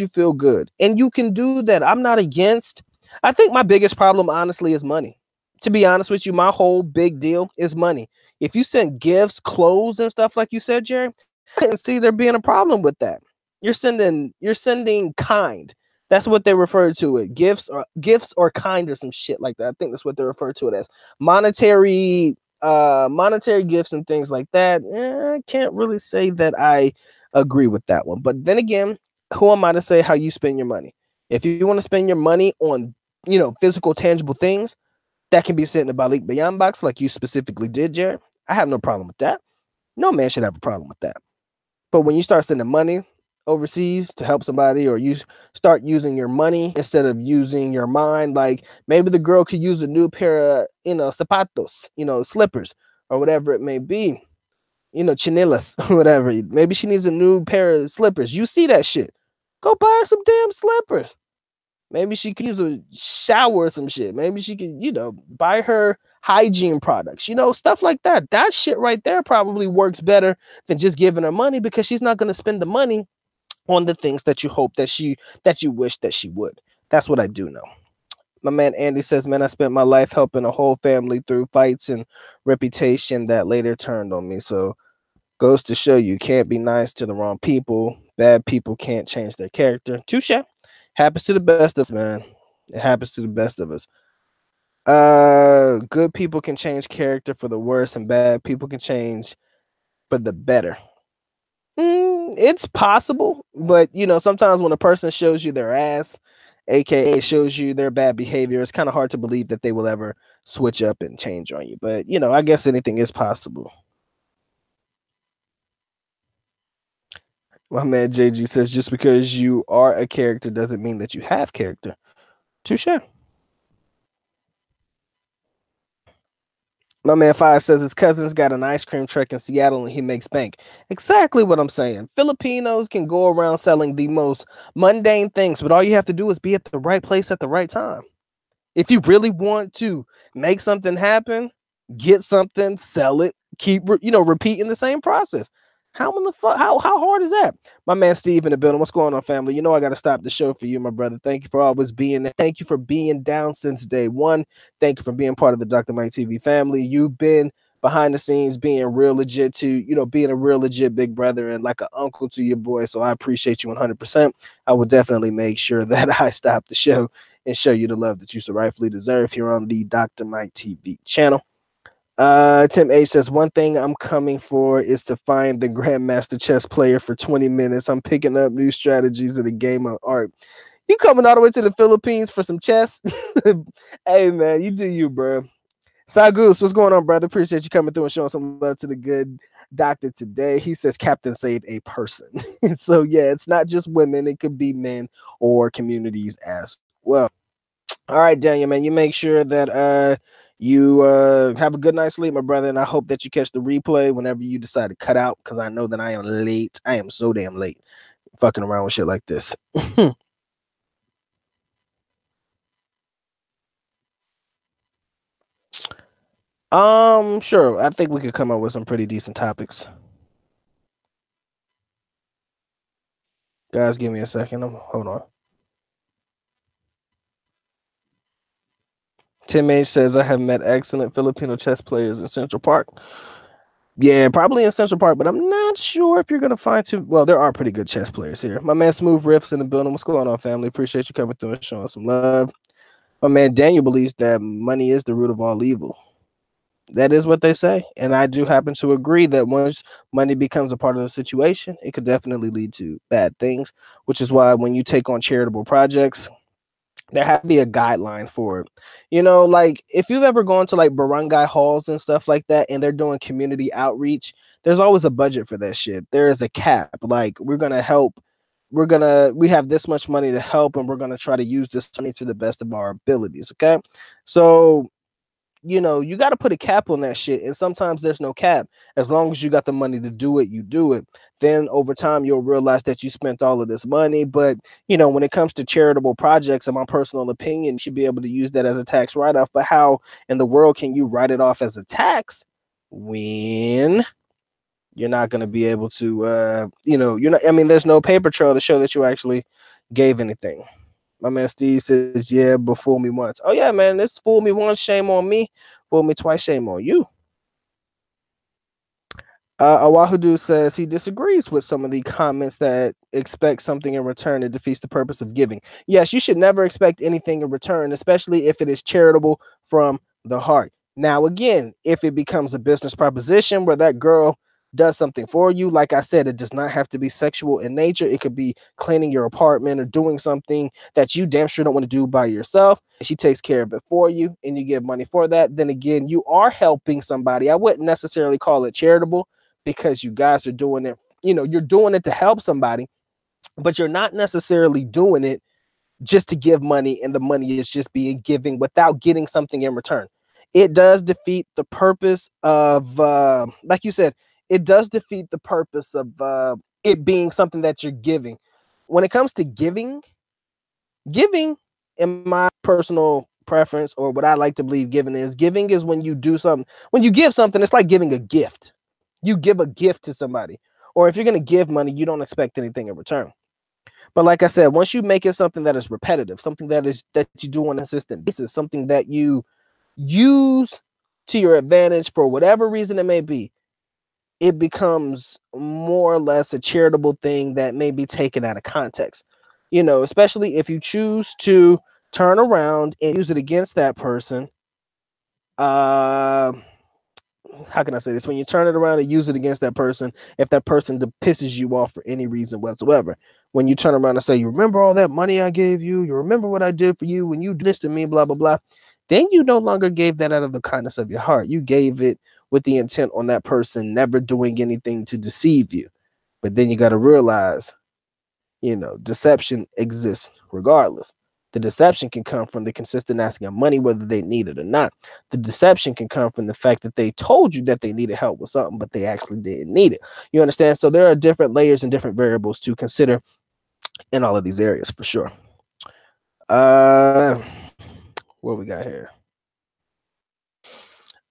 feel good. And you can do that. I'm not against. I think my biggest problem honestly is money. To be honest with you, my whole big deal is money. If you send gifts, clothes and stuff like you said, Jerry, I didn't see there being a problem with that. You're sending kind. That's what they refer to it. Gifts or kind or some shit like that. I think that's what they refer to it as. Monetary gifts and things like that. I can't really say that I agree with that one. But then again, who am I to say how you spend your money? If you want to spend your money on, physical, tangible things that can be sent in a Balik Bayan box, like you specifically did, Jared, I have no problem with that. No man should have a problem with that. But when you start sending money overseas to help somebody, or you start using your money instead of using your mind, like maybe the girl could use a new pair of, zapatos, slippers, or whatever it may be, chinelas, whatever. Maybe she needs a new pair of slippers. You see that shit. Go buy her some damn slippers. Maybe she could use a shower or some shit. Maybe she could, buy her hygiene products, stuff like that. That shit right there probably works better than just giving her money, because she's not going to spend the money on the things that you hope that you wish that she would. That's what I do know. My man Andy says, "Man, I spent my life helping a whole family through fights and reputation that later turned on me. So goes to show you can't be nice to the wrong people. Bad people can't change their character." Touche. Happens to the best of us, man. It happens to the best of us. Good people can change character for the worse, and bad people can change for the better. It's possible, but sometimes when a person shows you their ass, aka shows you their bad behavior, it's kind of hard to believe that they will ever switch up and change on you. But I guess anything is possible. My man JG says, "Just because you are a character doesn't mean that you have character." Touche. My man Five says his cousin's got an ice cream truck in Seattle and he makes bank. Exactly what I'm saying. Filipinos can go around selling the most mundane things, but all you have to do is be at the right place at the right time. If you really want to make something happen, get something, sell it, keep repeating the same process. How in the fuck? How hard is that? My man Steve in the building. What's going on, family? I got to stop the show for you, my brother. Thank you for always being there. Thank you for being down since day one. Thank you for being part of the Dr. Mike TV family. You've been behind the scenes, being real legit to being a real legit big brother and like an uncle to your boy. So I appreciate you 100%. I will definitely make sure that I stop the show and show you the love that you so rightfully deserve here on the Dr. Mike TV channel. Tim H says, "One thing I'm coming for is to find the Grandmaster chess player for 20 minutes. I'm picking up new strategies in the game of art." You coming all the way to the Philippines for some chess? Hey, man, you do you, bro. Sagoose, what's going on, brother? Appreciate you coming through and showing some love to the good doctor today. He says Captain saved a person. So, yeah, it's not just women. It could be men or communities as well. All right, Daniel, man, you make sure that You have a good night's sleep, my brother, and I hope that you catch the replay whenever you decide to cut out, because I know that I am late. I am so damn late fucking around with shit like this. Sure. I think we could come up with some pretty decent topics. Guys, give me a second. Hold on. Tim H says, I have met excellent Filipino chess players in Central Park. Yeah, probably in Central Park, but I'm not sure if you're gonna find too. Well, there are pretty good chess players here. My man Smooth Riffs in the building. What's going on, family? Appreciate you coming through and showing some love. My man Daniel believes that money is the root of all evil. That is what they say, and I do happen to agree that once money becomes a part of the situation, it could definitely lead to bad things. Which is why when you take on charitable projects, there has to be a guideline for it. You know, like if you've ever gone to like barangay halls and stuff like that, and they're doing community outreach, there's always a budget for that shit. There is a cap. Like we're gonna help. We have this much money to help, and we're gonna try to use this money to the best of our abilities. Okay, so you know, you got to put a cap on that shit. And sometimes there's no cap. As long as you got the money to do it, you do it. Then over time, you'll realize that you spent all of this money. But, you know, when it comes to charitable projects, in my personal opinion, you should be able to use that as a tax write off. But how in the world can you write it off as a tax when you're not going to be able to, you're not, I mean, there's no paper trail to show that you actually gave anything. My man Steve says, yeah, but fool me once. Oh, yeah, man, this fool me once, shame on me. Fool me twice, shame on you. Awahudu says he disagrees with some of the comments that expect something in return. It defeats the purpose of giving. Yes, you should never expect anything in return, especially if it is charitable from the heart. Now, again, if it becomes a business proposition where that girl does something for you, like I said, it does not have to be sexual in nature. It could be cleaning your apartment or doing something that you damn sure don't want to do by yourself. She takes care of it for you and you give money for that. Then again, you are helping somebody. I wouldn't necessarily call it charitable, because you guys are doing it, you're doing it to help somebody, but you're not necessarily doing it just to give money, and the money is just being given without getting something in return. It does defeat the purpose of, like you said, it does defeat the purpose of it being something that you're giving. When it comes to giving, in my personal preference, or what I like to believe giving is when you do something, when you give something, it's like giving a gift. You give a gift to somebody, or if you're going to give money, you don't expect anything in return. But like I said, once you make it something that is repetitive, something that you do on a consistent basis, something that you use to your advantage for whatever reason it may be, it becomes more or less a charitable thing that may be taken out of context. Especially if you choose to turn around and use it against that person. How can I say this? When you turn it around and use it against that person, if that person pisses you off for any reason whatsoever, when you turn around and say, you remember all that money I gave you? You remember what I did for you when you did this to me, blah, blah, blah. Then you no longer gave that out of the kindness of your heart. You gave it with the intent on that person never doing anything to deceive you. But then you got to realize, deception exists regardless. The deception can come from the consistent asking of money, whether they need it or not. The deception can come from the fact that they told you that they needed help with something, but they actually didn't need it. You understand? So there are different layers and different variables to consider in all of these areas for sure. What we got here?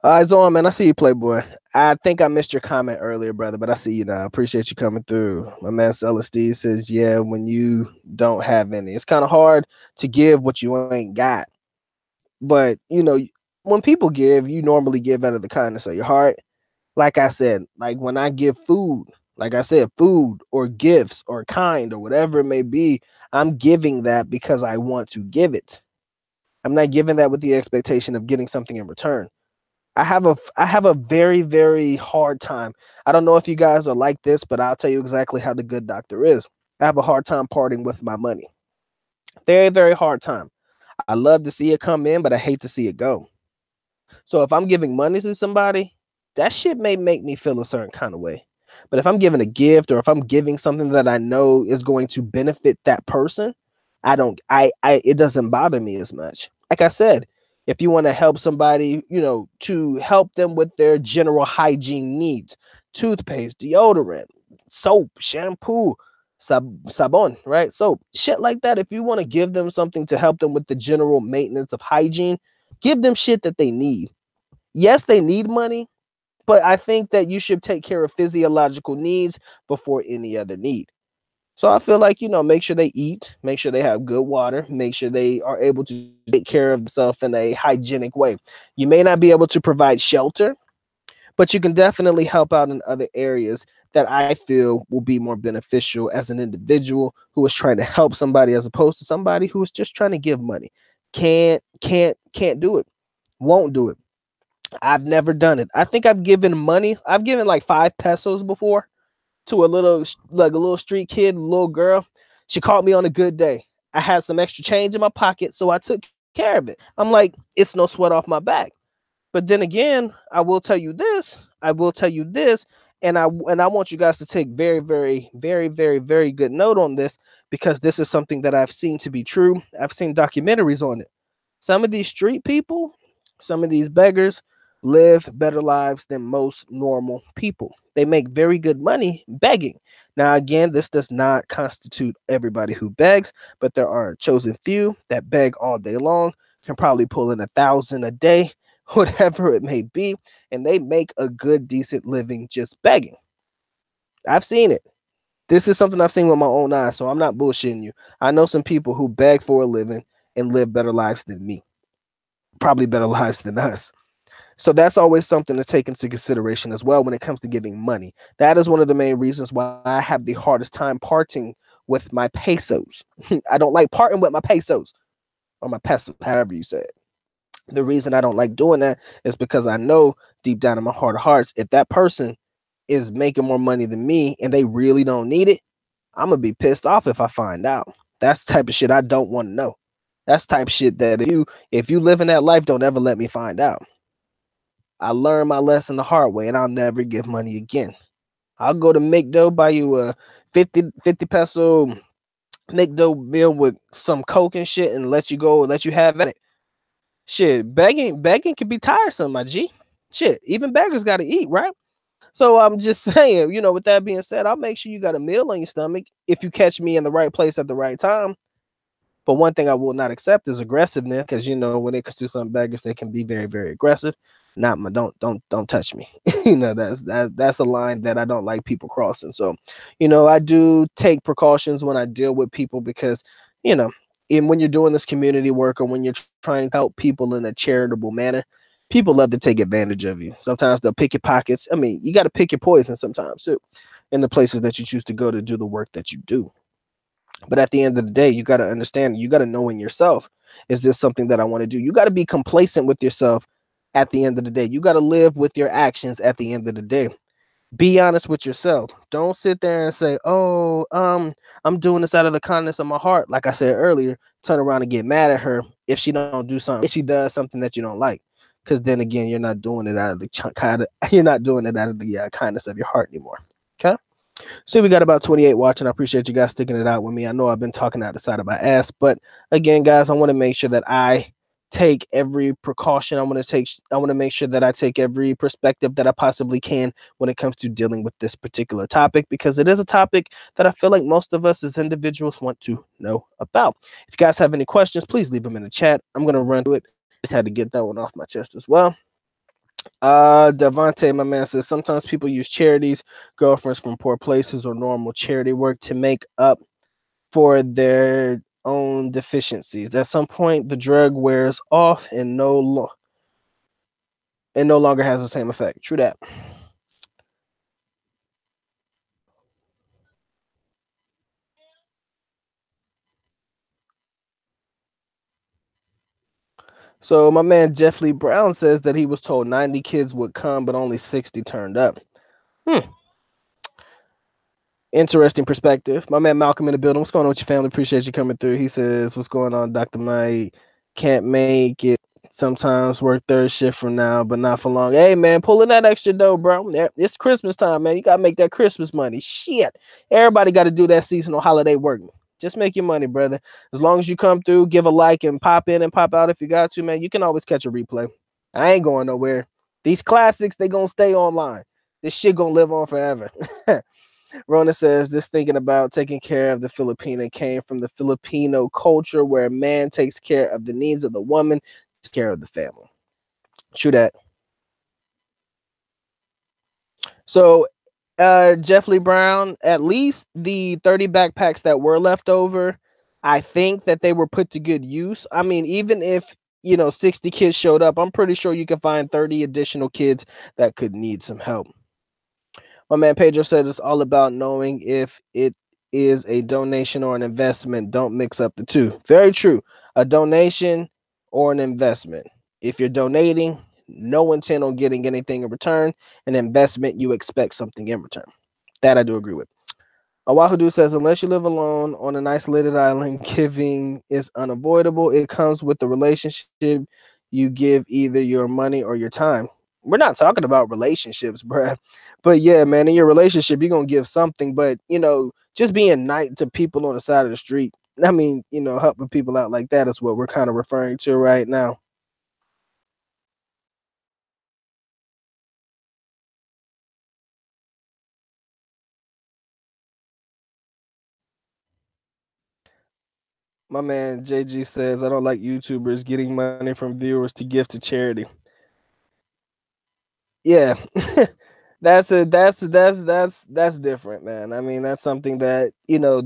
It's on, man. I see you, Playboy. I think I missed your comment earlier, brother, but I see you now. Appreciate you coming through. My man Celestine says, yeah, when you don't have any, it's kind of hard to give what you ain't got. But, when people give, you normally give out of the kindness of your heart. Like I said, like when I give food, like I said, food or gifts or kind or whatever it may be, I'm giving that because I want to give it. I'm not giving that with the expectation of getting something in return. I have a very, very hard time. I don't know if you guys are like this, but I'll tell you exactly how the good doctor is. I have a hard time parting with my money. Very, very hard time. I love to see it come in, but I hate to see it go. So if I'm giving money to somebody, that shit may make me feel a certain kind of way. But if I'm giving a gift, or if I'm giving something that I know is going to benefit that person, it doesn't bother me as much. Like I said, If you want to help somebody, to help them with their general hygiene needs, toothpaste, deodorant, soap, shampoo, sabon, right? Soap, shit like that. If you want to give them something to help them with the general maintenance of hygiene, give them shit that they need. Yes, they need money, but I think that you should take care of physiological needs before any other need. So I feel like, make sure they eat, make sure they have good water, make sure they are able to take care of themselves in a hygienic way. You may not be able to provide shelter, but you can definitely help out in other areas that I feel will be more beneficial as an individual who is trying to help somebody as opposed to somebody who is just trying to give money. Can't do it. Won't do it. I've never done it. I think I've given money. I've given like 5 pesos before to a little street kid, a little girl. She caught me on a good day. I had some extra change in my pocket, so I took care of it. I'm like, it's no sweat off my back. But then again, I will tell you this. I will tell you this, and I want you guys to take very, very, very, very, very good note on this because this is something that I've seen to be true. I've seen documentaries on it. Some of these street people, some of these beggars live better lives than most normal people. They make very good money begging. Now, again, this does not constitute everybody who begs, but there are a chosen few that beg all day long, can probably pull in 1,000 a day, whatever it may be, and they make a good, decent living just begging. I've seen it. This is something I've seen with my own eyes, so I'm not bullshitting you. I know some people who beg for a living and live better lives than me, probably better lives than us. So that's always something to take into consideration as well when it comes to giving money. That is one of the main reasons why I have the hardest time parting with my pesos. I don't like parting with my pesos or my pesos, however you say it. The reason I don't like doing that is because I know deep down in my heart of hearts, if that person is making more money than me and they really don't need it, I'm gonna be pissed off if I find out. That's the type of shit I don't want to know. That's type of shit that if you live in that life, don't ever let me find out. I learned my lesson the hard way, and I'll never give money again. I'll go to McDo, buy you a 50 peso McDo meal with some Coke and shit, and let you go, let you have at it. Shit, begging can be tiresome, my G. Shit, even beggars got to eat, right? So I'm just saying, with that being said, I'll make sure you got a meal on your stomach if you catch me in the right place at the right time. But one thing I will not accept is aggressiveness, because when it comes to some beggars, they can be very, very aggressive. Not my don't touch me. That's a line that I don't like people crossing. So, I do take precautions when I deal with people because, and when you're doing this community work or when you're trying to help people in a charitable manner, people love to take advantage of you. Sometimes they'll pick your pockets. I mean, you got to pick your poison sometimes too, in the places that you choose to go to do the work that you do. But at the end of the day, you got to understand, you got to know in yourself, is this something that I want to do? You got to be complacent with yourself at the end of the day. You got to live with your actions at the end of the day. Be honest with yourself. Don't sit there and say, oh, I'm doing this out of the kindness of my heart. Like I said earlier, turn around and get mad at her if she don't do something, if she does something that you don't like. Because then again, you're not doing it out of the kindness of your heart anymore. Okay. So we got about 28 watching. I appreciate you guys sticking it out with me. I know I've been talking out the side of my ass, but again, guys, I want to make sure that I take every precaution. I want to make sure that I take every perspective that I possibly can when it comes to dealing with this particular topic, because it is a topic that I feel like most of us as individuals want to know about. If you guys have any questions, please leave them in the chat. I'm going to run through it. Just had to get that one off my chest as well. Delvonte, my man, says sometimes people use charities, girlfriends from poor places, or normal charity work to make up for their own deficiencies. At some point, the drug wears off and no longer has the same effect. True that. So my man Jeff Lee Brown says that he was told 90 kids would come, but only 60 turned up. Interesting perspective. My man Malcolm in the building. What's going on with your family? Appreciate you coming through. He says, what's going on, Dr. Mike? Can't make it. Sometimes work third shift from now, but not for long. Hey, man, pulling that extra dough, bro. It's Christmas time, man. You got to make that Christmas money. Shit. Everybody got to do that seasonal holiday work. Just make your money, brother. As long as you come through, give a like and pop in and pop out if you got to, man. You can always catch a replay. I ain't going nowhere. These classics, they gonna stay online. This shit gonna live on forever. Rona says this thinking about taking care of the Filipina came from the Filipino culture where a man takes care of the needs of the woman, takes care of the family. True that. So Jeff Lee Brown, at least the 30 backpacks that were left over, I think that they were put to good use. I mean, even if 60 kids showed up, I'm pretty sure you can find 30 additional kids that could need some help. My man Pedro says it's all about knowing if it is a donation or an investment. Don't mix up the two. Very true. A donation or an investment. If you're donating, no intent on getting anything in return. An investment, you expect something in return. That I do agree with. Oahu says, unless you live alone on an isolated island, giving is unavoidable. It comes with the relationship. You give either your money or your time. We're not talking about relationships, bruh. But yeah, man, in your relationship, you're going to give something. But, just being nice to people on the side of the street, I mean, helping people out like that is what we're kind of referring to right now. My man JG says, I don't like YouTubers getting money from viewers to give to charity. Yeah. That's different, man. I mean, that's something that,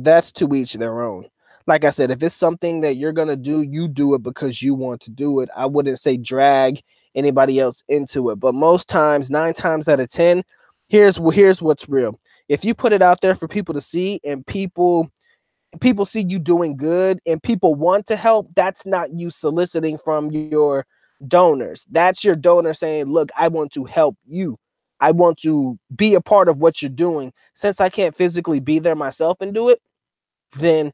that's to each their own. Like I said, if it's something that you're gonna do, you do it because you want to do it. I wouldn't say drag anybody else into it, but most times, 9 times out of 10, here's what's real. If you put it out there for people to see and people see you doing good and people want to help, that's not you soliciting from your donors. That's your donor saying, look, I want to help you. I want to be a part of what you're doing. Since I can't physically be there myself and do it, then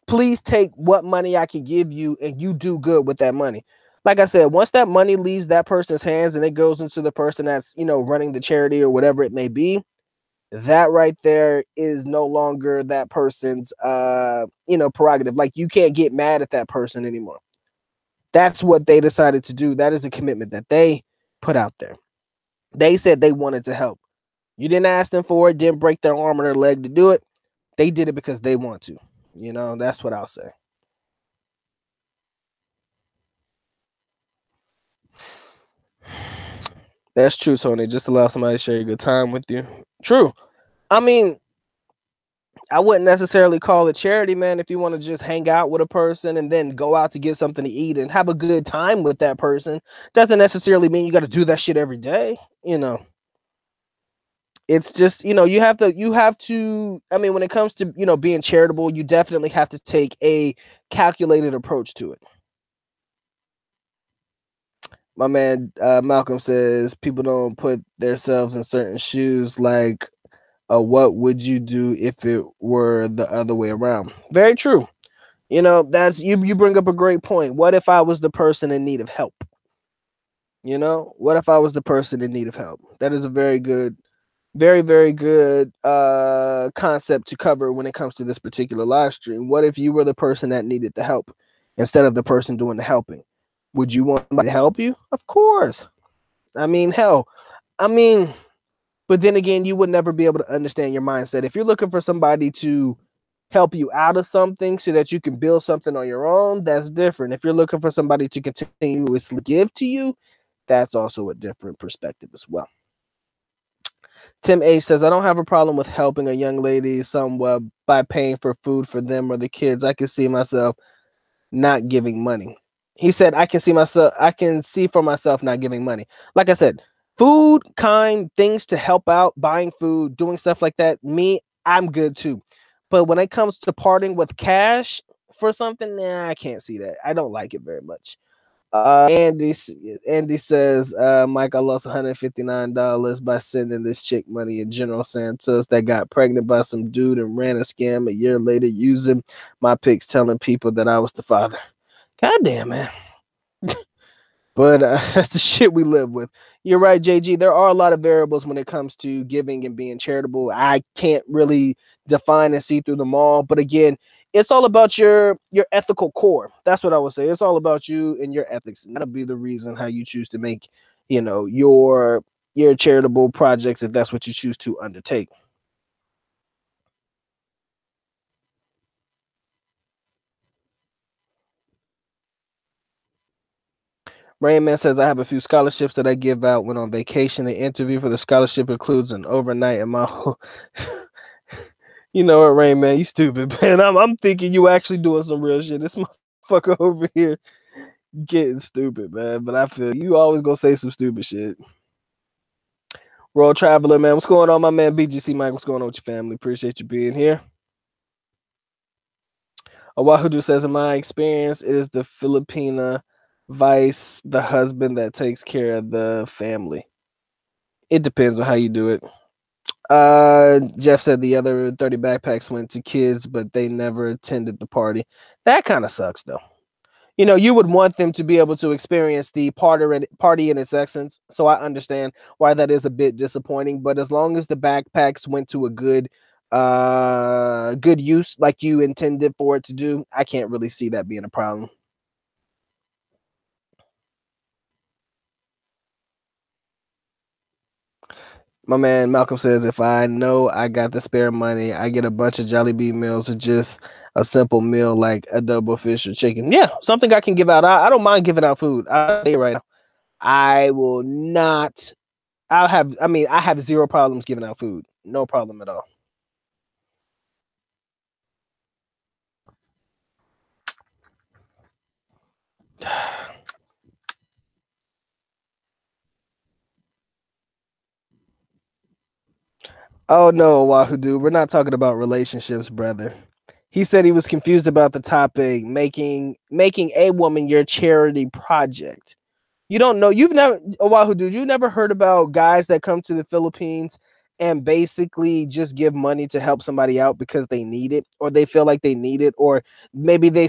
please take what money I can give you and you do good with that money. Like I said, once that money leaves that person's hands and it goes into the person that's, running the charity or whatever it may be, that right there is no longer that person's prerogative. Like, you can't get mad at that person anymore. That's what they decided to do. That is a commitment that they put out there. They said they wanted to help. You didn't ask them for it, didn't break their arm or their leg to do it. They did it because they want to. That's what I'll say. That's true, Tony. Just allow somebody to share a good time with you. True. I mean, I wouldn't necessarily call it charity, man, if you want to just hang out with a person and then go out to get something to eat and have a good time with that person. Doesn't necessarily mean you got to do that shit every day. It's just, you have to, I mean, when it comes to, being charitable, you definitely have to take a calculated approach to it. My man Malcolm says people don't put themselves in certain shoes. Like, what would you do if it were the other way around? Very true. That's you bring up a great point. What if I was the person in need of help? What if I was the person in need of help? That is a very good, very, very good concept to cover when it comes to this particular live stream. What if you were the person that needed the help instead of the person doing the helping? Would you want somebody to help you? Of course. I mean, hell, I mean, but then again, you would never be able to understand your mindset. If you're looking for somebody to help you out of something so that you can build something on your own, that's different. If you're looking for somebody to continuously give to you, that's also a different perspective as well. Tim H says, I don't have a problem with helping a young lady somewhat by paying for food for them or the kids. I can see myself not giving money. He said, I can see for myself not giving money. Like I said, food, kind, things to help out, buying food, doing stuff like that, I'm good too. But when it comes to parting with cash for something, I can't see that. I don't like it very much. Andy says, Mike, I lost $159 by sending this chick money in General Santos that got pregnant by some dude and ran a scam a year later using my pics telling people that I was the father. God damn, man. But that's the shit we live with. You're right, JG. There are a lot of variables when it comes to giving and being charitable. I can't really define and see through them all. But again, it's all about your ethical core. That's what I would say. It's all about you and your ethics. And that'll be the reason how you choose to make, your charitable projects if that's what you choose to undertake. Rain Man says I have a few scholarships that I give out when on vacation. The interview for the scholarship includes an overnight in my whole. You know what, Rain Man, you stupid, man. I'm thinking you actually doing some real shit. This motherfucker over here getting stupid, man. But I feel you always gonna say some stupid shit. World Traveler, man. What's going on, my man? BGC Mike, what's going on with your family? Appreciate you being here. Owahudu says, in my experience, it is the Filipina vice, the husband that takes care of the family. It depends on how you do it. Jeff said the other 30 backpacks went to kids, but they never attended the party. That kind of sucks, though. You would want them to be able to experience the party in its essence. So I understand why that is a bit disappointing. But as long as the backpacks went to a good use, like you intended for it to do, I can't really see that being a problem. My man Malcolm says, if I know I got the spare money, I get a bunch of Jollibee meals or just a simple meal like a double fish or chicken. Yeah, something I can give out. I don't mind giving out food. I'll tell you right now. I will not. I have zero problems giving out food. No problem at all. Oh no, Wahoo dude. We're not talking about relationships, brother. He said he was confused about the topic, making a woman your charity project. You don't know. You've never, Oahu dude, you never heard about guys that come to the Philippines and basically just give money to help somebody out because they need it or they feel like they need it, or maybe they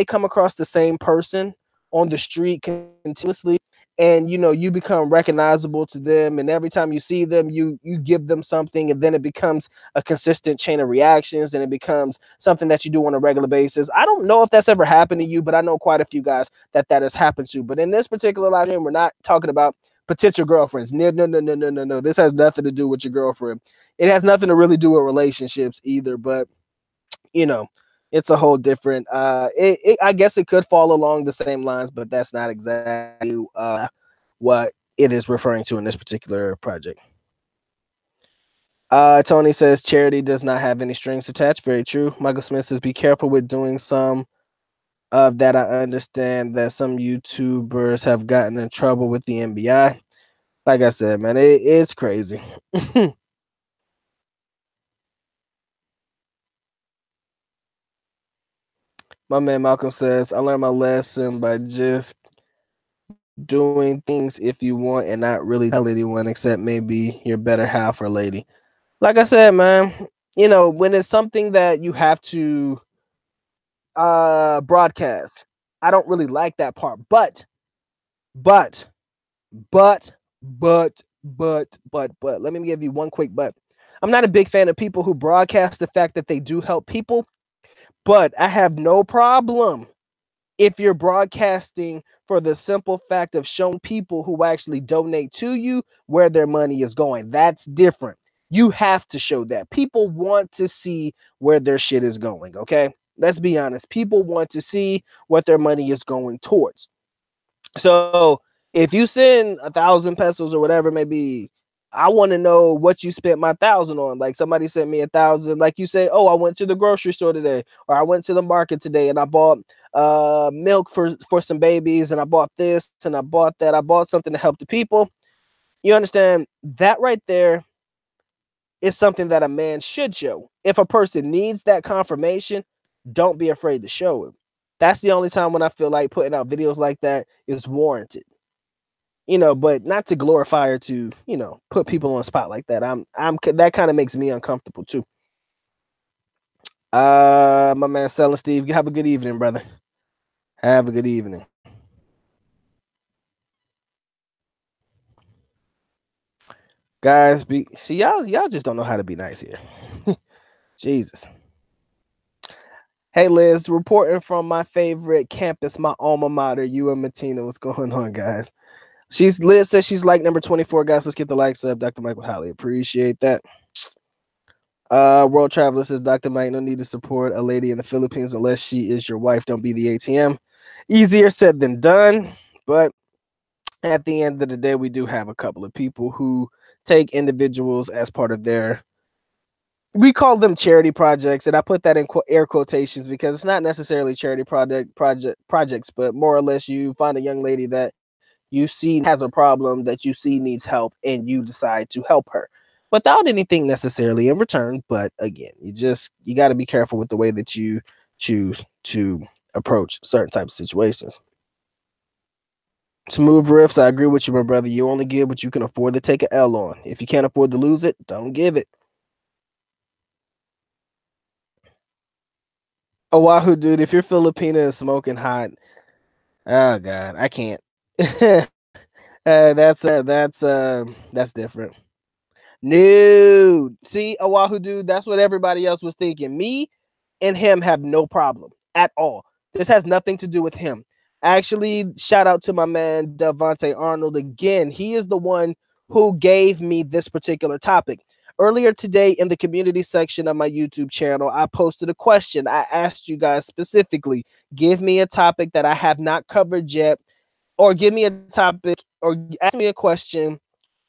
come across the same person on the street continuously, and you become recognizable to them, and every time you see them you give them something, and then it becomes a consistent chain of reactions, and it becomes something that you do on a regular basis. I don't know if that's ever happened to you, but I know quite a few guys that has happened to. But in this particular live stream, we're not talking about potential girlfriends. No, no, no, no, no, no, no. This has nothing to do with your girlfriend. It has nothing to really do with relationships either. But you know, it's a whole different. I guess it could fall along the same lines, but that's not exactly what it is referring to in this particular project. Tony says charity does not have any strings attached. Very true. Michael Smith says be careful with doing some of that. I understand that some YouTubers have gotten in trouble with the NBI. Like I said, man, it's crazy. My man Malcolm says, I learned my lesson by just doing things if you want and not really tell anyone except maybe your better half or lady. Like I said, man, when it's something that you have to broadcast, I don't really like that part. But But, but, let me give you one quick but. I'm not a big fan of people who broadcast the fact that they do help people, but I have no problem if you're broadcasting for the simple fact of showing people who actually donate to you where their money is going. That's different. You have to show that. People want to see where their shit is going, okay? Let's be honest. People want to see what their money is going towards. So if you send 1,000 pesos or whatever it may be, I want to know what you spent my 1,000 on. Like somebody sent me 1,000, like you say, oh, I went to the grocery store today, or I went to the market today and I bought milk for some babies, and I bought this and I bought that. I bought something to help the people. You understand that right there is something that a man should show. If a person needs that confirmation, don't be afraid to show it. That's the only time when I feel like putting out videos like that is warranted. But not to glorify or to, put people on the spot like that. I'm that kind of makes me uncomfortable too. My man Selling Steve, have a good evening, brother. Have a good evening. Guys, see y'all just don't know how to be nice here. Jesus. Hey Liz, reporting from my favorite campus, my alma mater, Matina. What's going on, guys? Liz says she's like number 24, guys. Let's get the likes up. Dr. Mike would highly appreciate that. World Traveler says, Dr. Mike, no need to support a lady in the Philippines unless she is your wife. Don't be the ATM. Easier said than done, but at the end of the day, we do have a couple of people who take individuals as part of their, we call them charity projects, and I put that in air quotations because it's not necessarily charity projects, but more or less you find a young lady that you see has a problem that you see needs help, and you decide to help her without anything necessarily in return. But again, you got to be careful with the way that you choose to approach certain types of situations. Smooth riffs, I agree with you, my brother. You only give what you can afford to take an L on. If you can't afford to lose it, don't give it. Oahu, dude, if you're Filipino and smoking hot, oh god, I can't. That's different. No, see, Oahu, dude, that's what everybody else was thinking. Me and him have no problem at all. This has nothing to do with him. Actually, shout out to my man Delvonte Arnold again. He is the one who gave me this particular topic. Earlier today in the community section of my YouTube channel, I posted a question. I asked you guys specifically, give me a topic that I have not covered yet, or give me a topic, or ask me a question,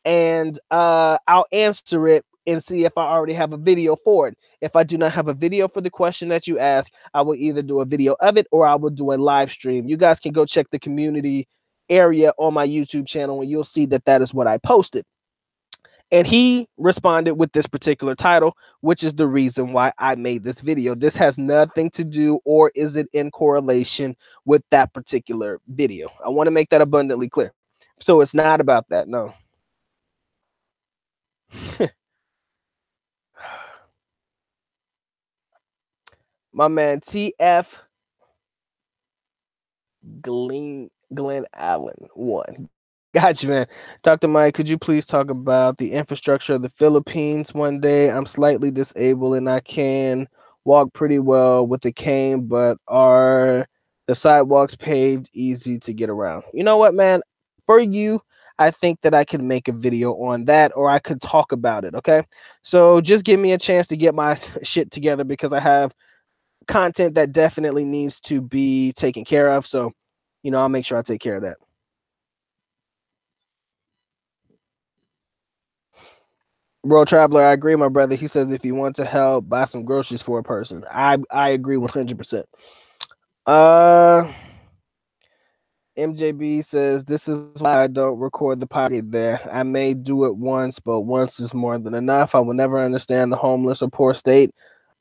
and I'll answer it and see if I already have a video for it. If I do not have a video for the question that you ask, I will either do a video of it or I will do a live stream. You guys can go check the community area on my YouTube channel and you'll see that that is what I posted. And he responded with this particular title, which is the reason why I made this video. This has nothing to do, or is it in correlation with that particular video? I want to make that abundantly clear. So it's not about that, no. My man TF Glenn Allen won. Gotcha, man. Dr. Mike, could you please talk about the infrastructure of the Philippines one day? I'm slightly disabled and I can walk pretty well with a cane, but are the sidewalks paved, easy to get around? You know what, man? For you, I think that I can make a video on that, or I could talk about it, okay? So just give me a chance to get my shit together because I have content that definitely needs to be taken care of. So, I'll make sure I take care of that. World Traveler, I agree, my brother. He says if you want to help, buy some groceries for a person. I agree 100%. MJB says this is why I don't record the podcast there. I may do it once, but once is more than enough. I will never understand the homeless or poor state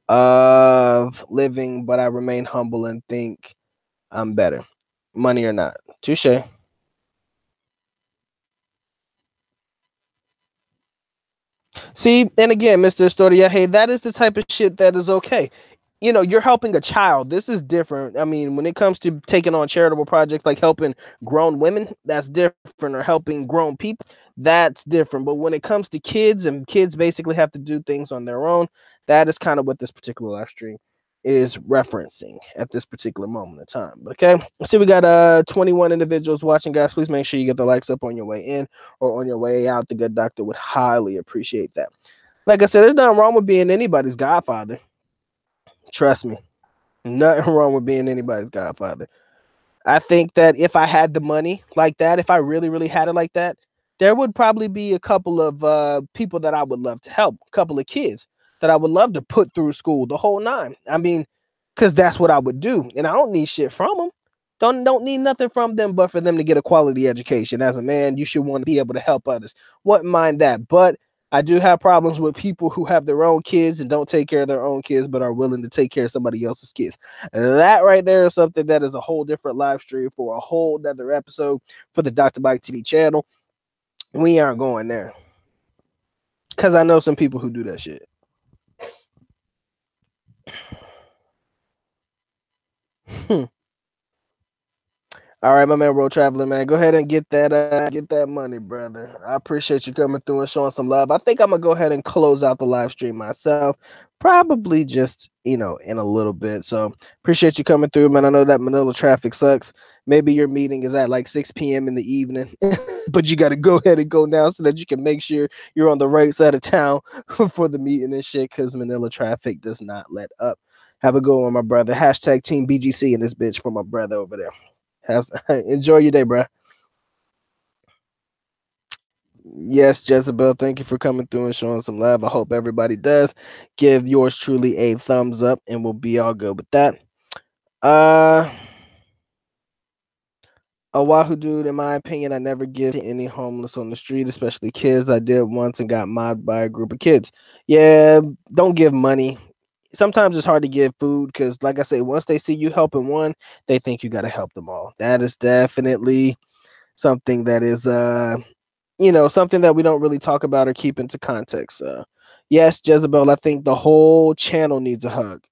of living, but I remain humble and think I'm better. Money or not. Touche. See, and again, Mr. Estoria, hey, that is the type of shit that is okay. You're helping a child. This is different. I mean, when it comes to taking on charitable projects like helping grown women, that's different, or helping grown people, that's different. But when it comes to kids, and kids basically have to do things on their own, that is kind of what this particular live stream is referencing at this particular moment in time. Okay, see, we got 21 individuals watching, guys. Please make sure you get the likes up on your way in or on your way out. The good doctor would highly appreciate that. Like I said, there's nothing wrong with being anybody's godfather. Trust me, nothing wrong with being anybody's godfather. I think that if I had the money like that, if I really, really had it like that, there would probably be a couple of people that I would love to help, a couple of kids that I would love to put through school, the whole nine. I mean, because that's what I would do. And I don't need shit from them. Don't need nothing from them but for them to get a quality education. As a man, you should want to be able to help others. Wouldn't mind that. But I do have problems with people who have their own kids and don't take care of their own kids, but are willing to take care of somebody else's kids. That right there is something that is a whole different live stream for a whole nother episode for the Dr. Mike TV channel. We aren't going there because I know some people who do that shit. All right, my man, Road Traveler, man. Go ahead and get that money, brother. I appreciate you coming through and showing some love. I think I'm gonna go ahead and close out the live stream myself, probably just in a little bit. So appreciate you coming through, man. I know that Manila traffic sucks. Maybe your meeting is at like 6 p.m. in the evening, but you got to go ahead and go now so that you can make sure you're on the right side of town for the meeting and shit. Because Manila traffic does not let up. Have a good one, my brother. Hashtag Team BGC in this bitch for my brother over there. Enjoy your day, bro. Yes, Jezebel, thank you for coming through and showing some love. I hope everybody does. Give yours truly a thumbs up, and we'll be all good with that. Uh, Oahu dude, in my opinion, I never give to any homeless on the street, especially kids. I did once and got mobbed by a group of kids. Yeah, don't give money. Sometimes it's hard to give food because, like I say, once they see you helping one, they think you got to help them all. That is definitely something that is something that we don't really talk about or keep into context. Yes, Jezebel, I think the whole channel needs a hug.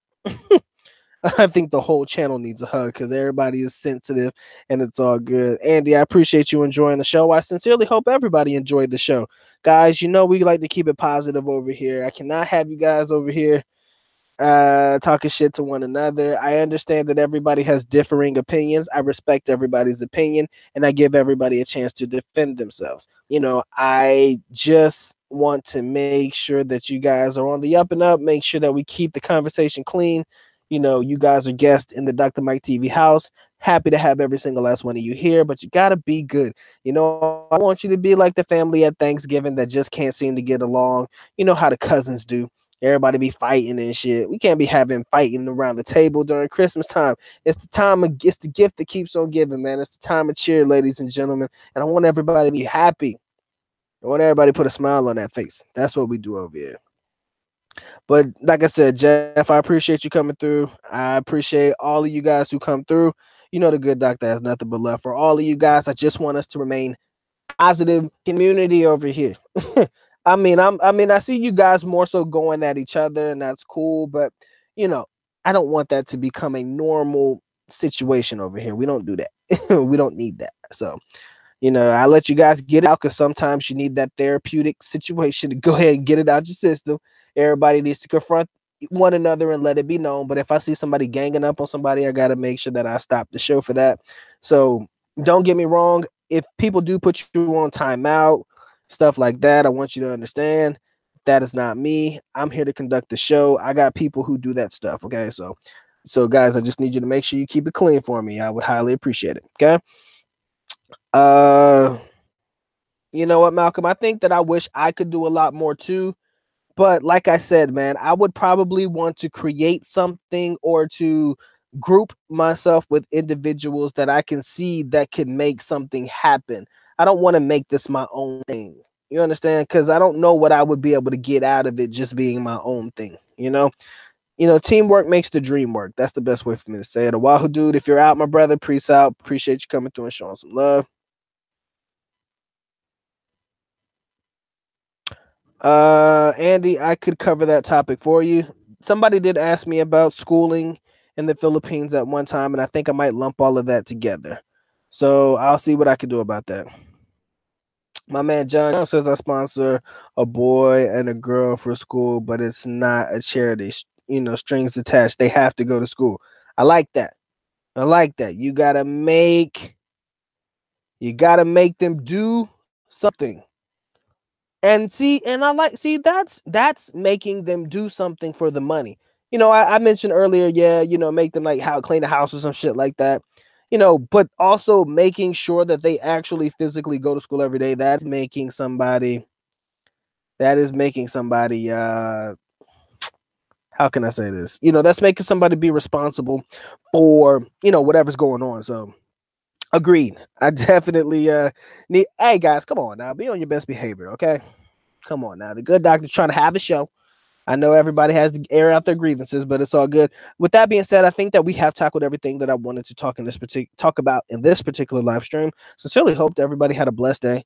I think the whole channel needs a hug because everybody is sensitive and it's all good. Andy, I appreciate you enjoying the show. I sincerely hope everybody enjoyed the show. Guys, we like to keep it positive over here. I cannot have you guys over here talking shit to one another. I understand that everybody has differing opinions. I respect everybody's opinion and I give everybody a chance to defend themselves. I just want to make sure that you guys are on the up and up, make sure that we keep the conversation clean. You guys are guests in the Dr. Mike TV house. Happy to have every single last one of you here, but you got to be good. I want you to be like the family at Thanksgiving that just can't seem to get along. You know how the cousins do. Everybody be fighting and shit. We can't be having fighting around the table during Christmas time. It's the gift that keeps on giving, man. It's the time of cheer, ladies and gentlemen. And I want everybody to be happy. I want everybody to put a smile on that face. That's what we do over here. But like I said, Jeff, I appreciate you coming through. I appreciate all of you guys who come through. The good doctor has nothing but love for all of you guys. I just want us to remain positive community over here. I see you guys more so going at each other, and that's cool, but I don't want that to become a normal situation over here. We don't do that. We don't need that. So, I let you guys get it out because sometimes you need that therapeutic situation to go ahead and get it out your system. Everybody needs to confront one another and let it be known. But if I see somebody ganging up on somebody, I got to make sure that I stop the show for that. So don't get me wrong. If people do put you on timeout, stuff like that, I want you to understand that is not me. I'm here to conduct the show. I got people who do that stuff. Okay. So guys, I just need you to make sure you keep it clean for me. I would highly appreciate it. Okay. You know what, Malcolm? I think that I wish I could do a lot more too. But like I said, man, I would probably want to create something or to group myself with individuals that I can see that can make something happen. I don't want to make this my own thing. You understand? Because I don't know what I would be able to get out of it just being my own thing. Teamwork makes the dream work. That's the best way for me to say it. Oahu dude, if you're out, my brother, peace out. Appreciate you coming through and showing some love. Andy, I could cover that topic for you. Somebody did ask me about schooling in the Philippines at one time, and I think I might lump all of that together. So I'll see what I can do about that. My man John says I sponsor a boy and a girl for school, but it's not a charity. Strings attached. They have to go to school. I like that. I like that. You gotta make them do something. And that's making them do something for the money. I mentioned earlier, make them like how clean the house or some shit like that. But also making sure that they actually physically go to school every day. That is making somebody how can I say this? That's making somebody be responsible for, whatever's going on. So agreed. I definitely need. Hey guys, come on now, be on your best behavior, okay? Come on now. The good doctor's trying to have a show. I know everybody has to air out their grievances, but it's all good. With that being said, I think that we have tackled everything that I wanted to talk about in this particular live stream. Sincerely hope that everybody had a blessed day.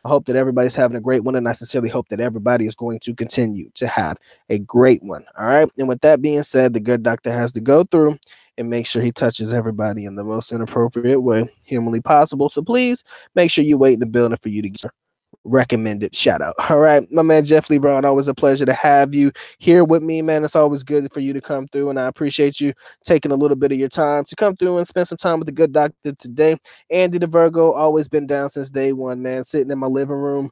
I hope that everybody's having a great one, and I sincerely hope that everybody is going to continue to have a great one. All right. And with that being said, the good doctor has to go through and make sure he touches everybody in the most inappropriate way humanly possible. So please make sure you wait in the building for you to get recommended shout out. All right, my man Jeff Lee Brown, always a pleasure to have you here with me, man. It's always good for you to come through, and I appreciate you taking a little bit of your time to come through and spend some time with the good doctor today. Andy the Virgo, always been down since day one, man, sitting in my living room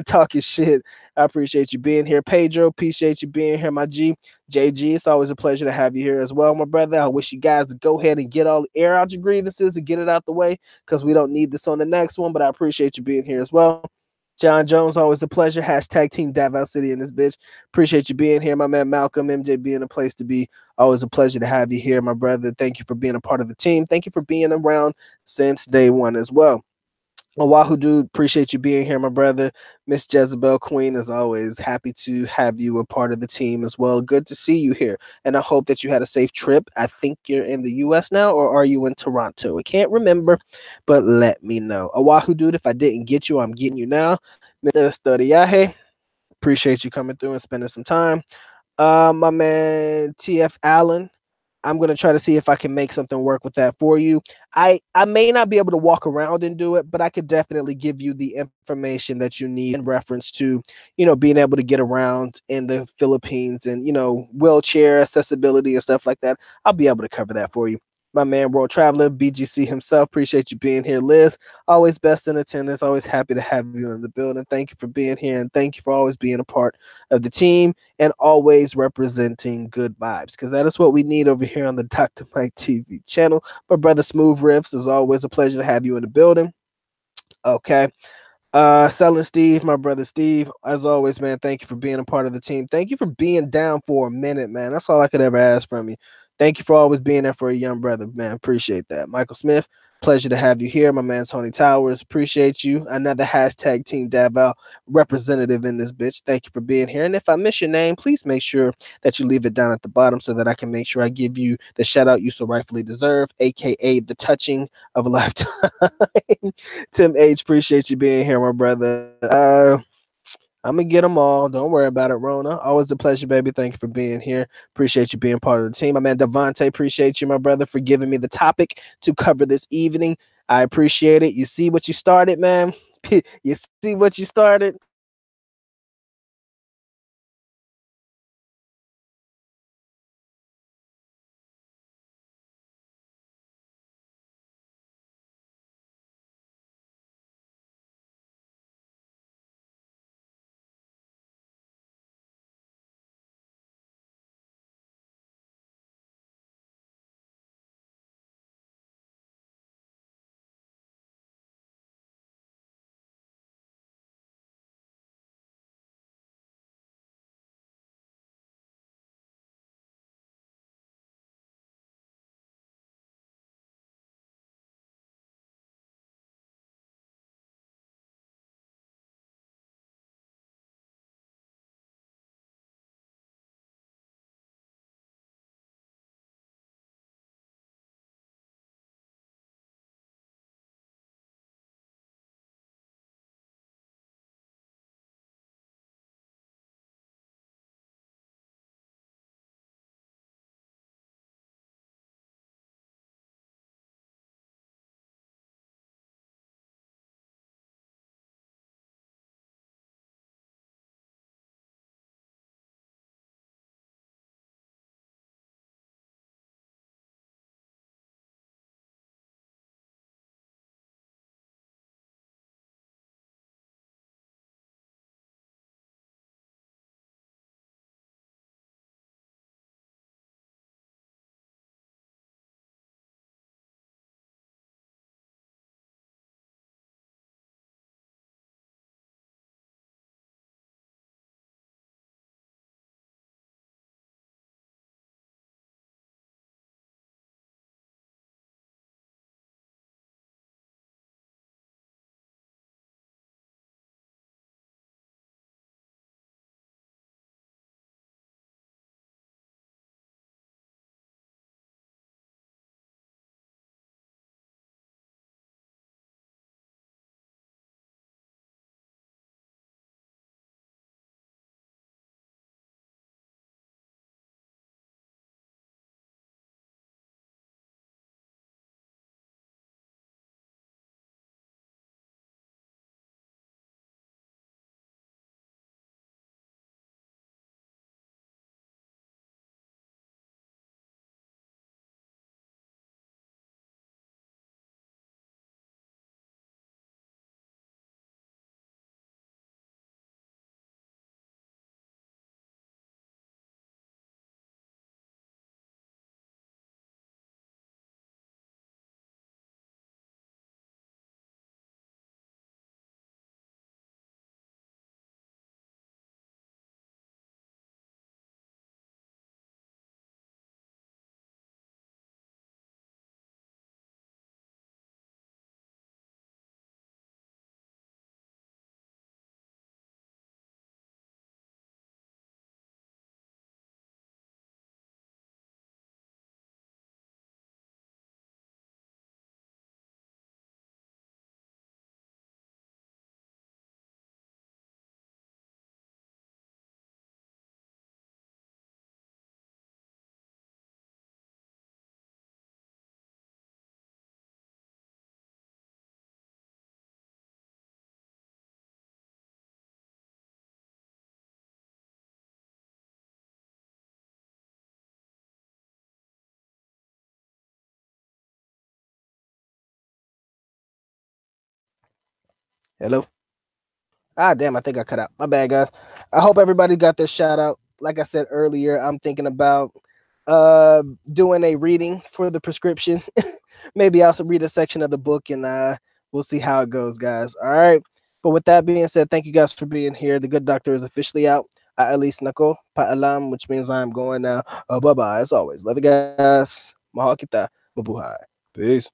talking shit. I appreciate you being here. Pedro, appreciate you being here. My G, JG, it's always a pleasure to have you here as well, my brother. I wish you guys to go ahead and get all air out your grievances and get it out the way because we don't need this on the next one, but I appreciate you being here as well. John Jones, always a pleasure. Hashtag Team Davao City in this bitch. Appreciate you being here, my man Malcolm, MJ being a place to be. Always a pleasure to have you here, my brother. Thank you for being a part of the team. Thank you for being around since day one as well. Oahu dude, appreciate you being here, my brother. Miss Jezebel Queen, as always, happy to have you a part of the team as well. Good to see you here, and I hope that you had a safe trip. I think you're in the U.S. now, or are you in Toronto? I can't remember, but let me know. Oahu dude, if I didn't get you, I'm getting you now. Mr. Studiahe, appreciate you coming through and spending some time. My man TF Allen, I'm gonna try to see if I can make something work with that for you. I may not be able to walk around and do it, but I could definitely give you the information that you need in reference to, being able to get around in the Philippines and wheelchair accessibility and stuff like that. I'll be able to cover that for you. My man, World Traveler, BGC himself. Appreciate you being here, Liz. Always best in attendance. Always happy to have you in the building. Thank you for being here, and thank you for always being a part of the team and always representing good vibes, because that is what we need over here on the Dr. Mike TV channel. My brother Smooth Riffs, is always a pleasure to have you in the building. Okay. Selling Steve, my brother Steve, as always, man, thank you for being a part of the team. Thank you for being down for a minute, man. That's all I could ever ask from you. Thank you for always being there for a young brother, man. Appreciate that. Michael Smith, pleasure to have you here. My man Tony Towers, appreciate you. Another hashtag Team Davao representative in this bitch. Thank you for being here. And if I miss your name, please make sure that you leave it down at the bottom so that I can make sure I give you the shout out you so rightfully deserve, aka the touching of a lifetime. Tim H, appreciate you being here, my brother. I'm gonna get them all. Don't worry about it, Rona. Always a pleasure, baby. Thank you for being here. Appreciate you being part of the team. My man Delvonte, appreciate you, my brother, for giving me the topic to cover this evening. I appreciate it. You see what you started, man. You see what you started. Hello? Ah, damn, I think I cut out. My bad, guys. I hope everybody got this shout out. Like I said earlier, I'm thinking about doing a reading for the prescription. Maybe I'll also read a section of the book and we'll see how it goes, guys. All right. But with that being said, thank you guys for being here. The Good Doctor is officially out. Aalis nako, paalam, which means I'm going now. Bye-bye. As always, love you guys. Mahal kita. Mabuhay. Peace.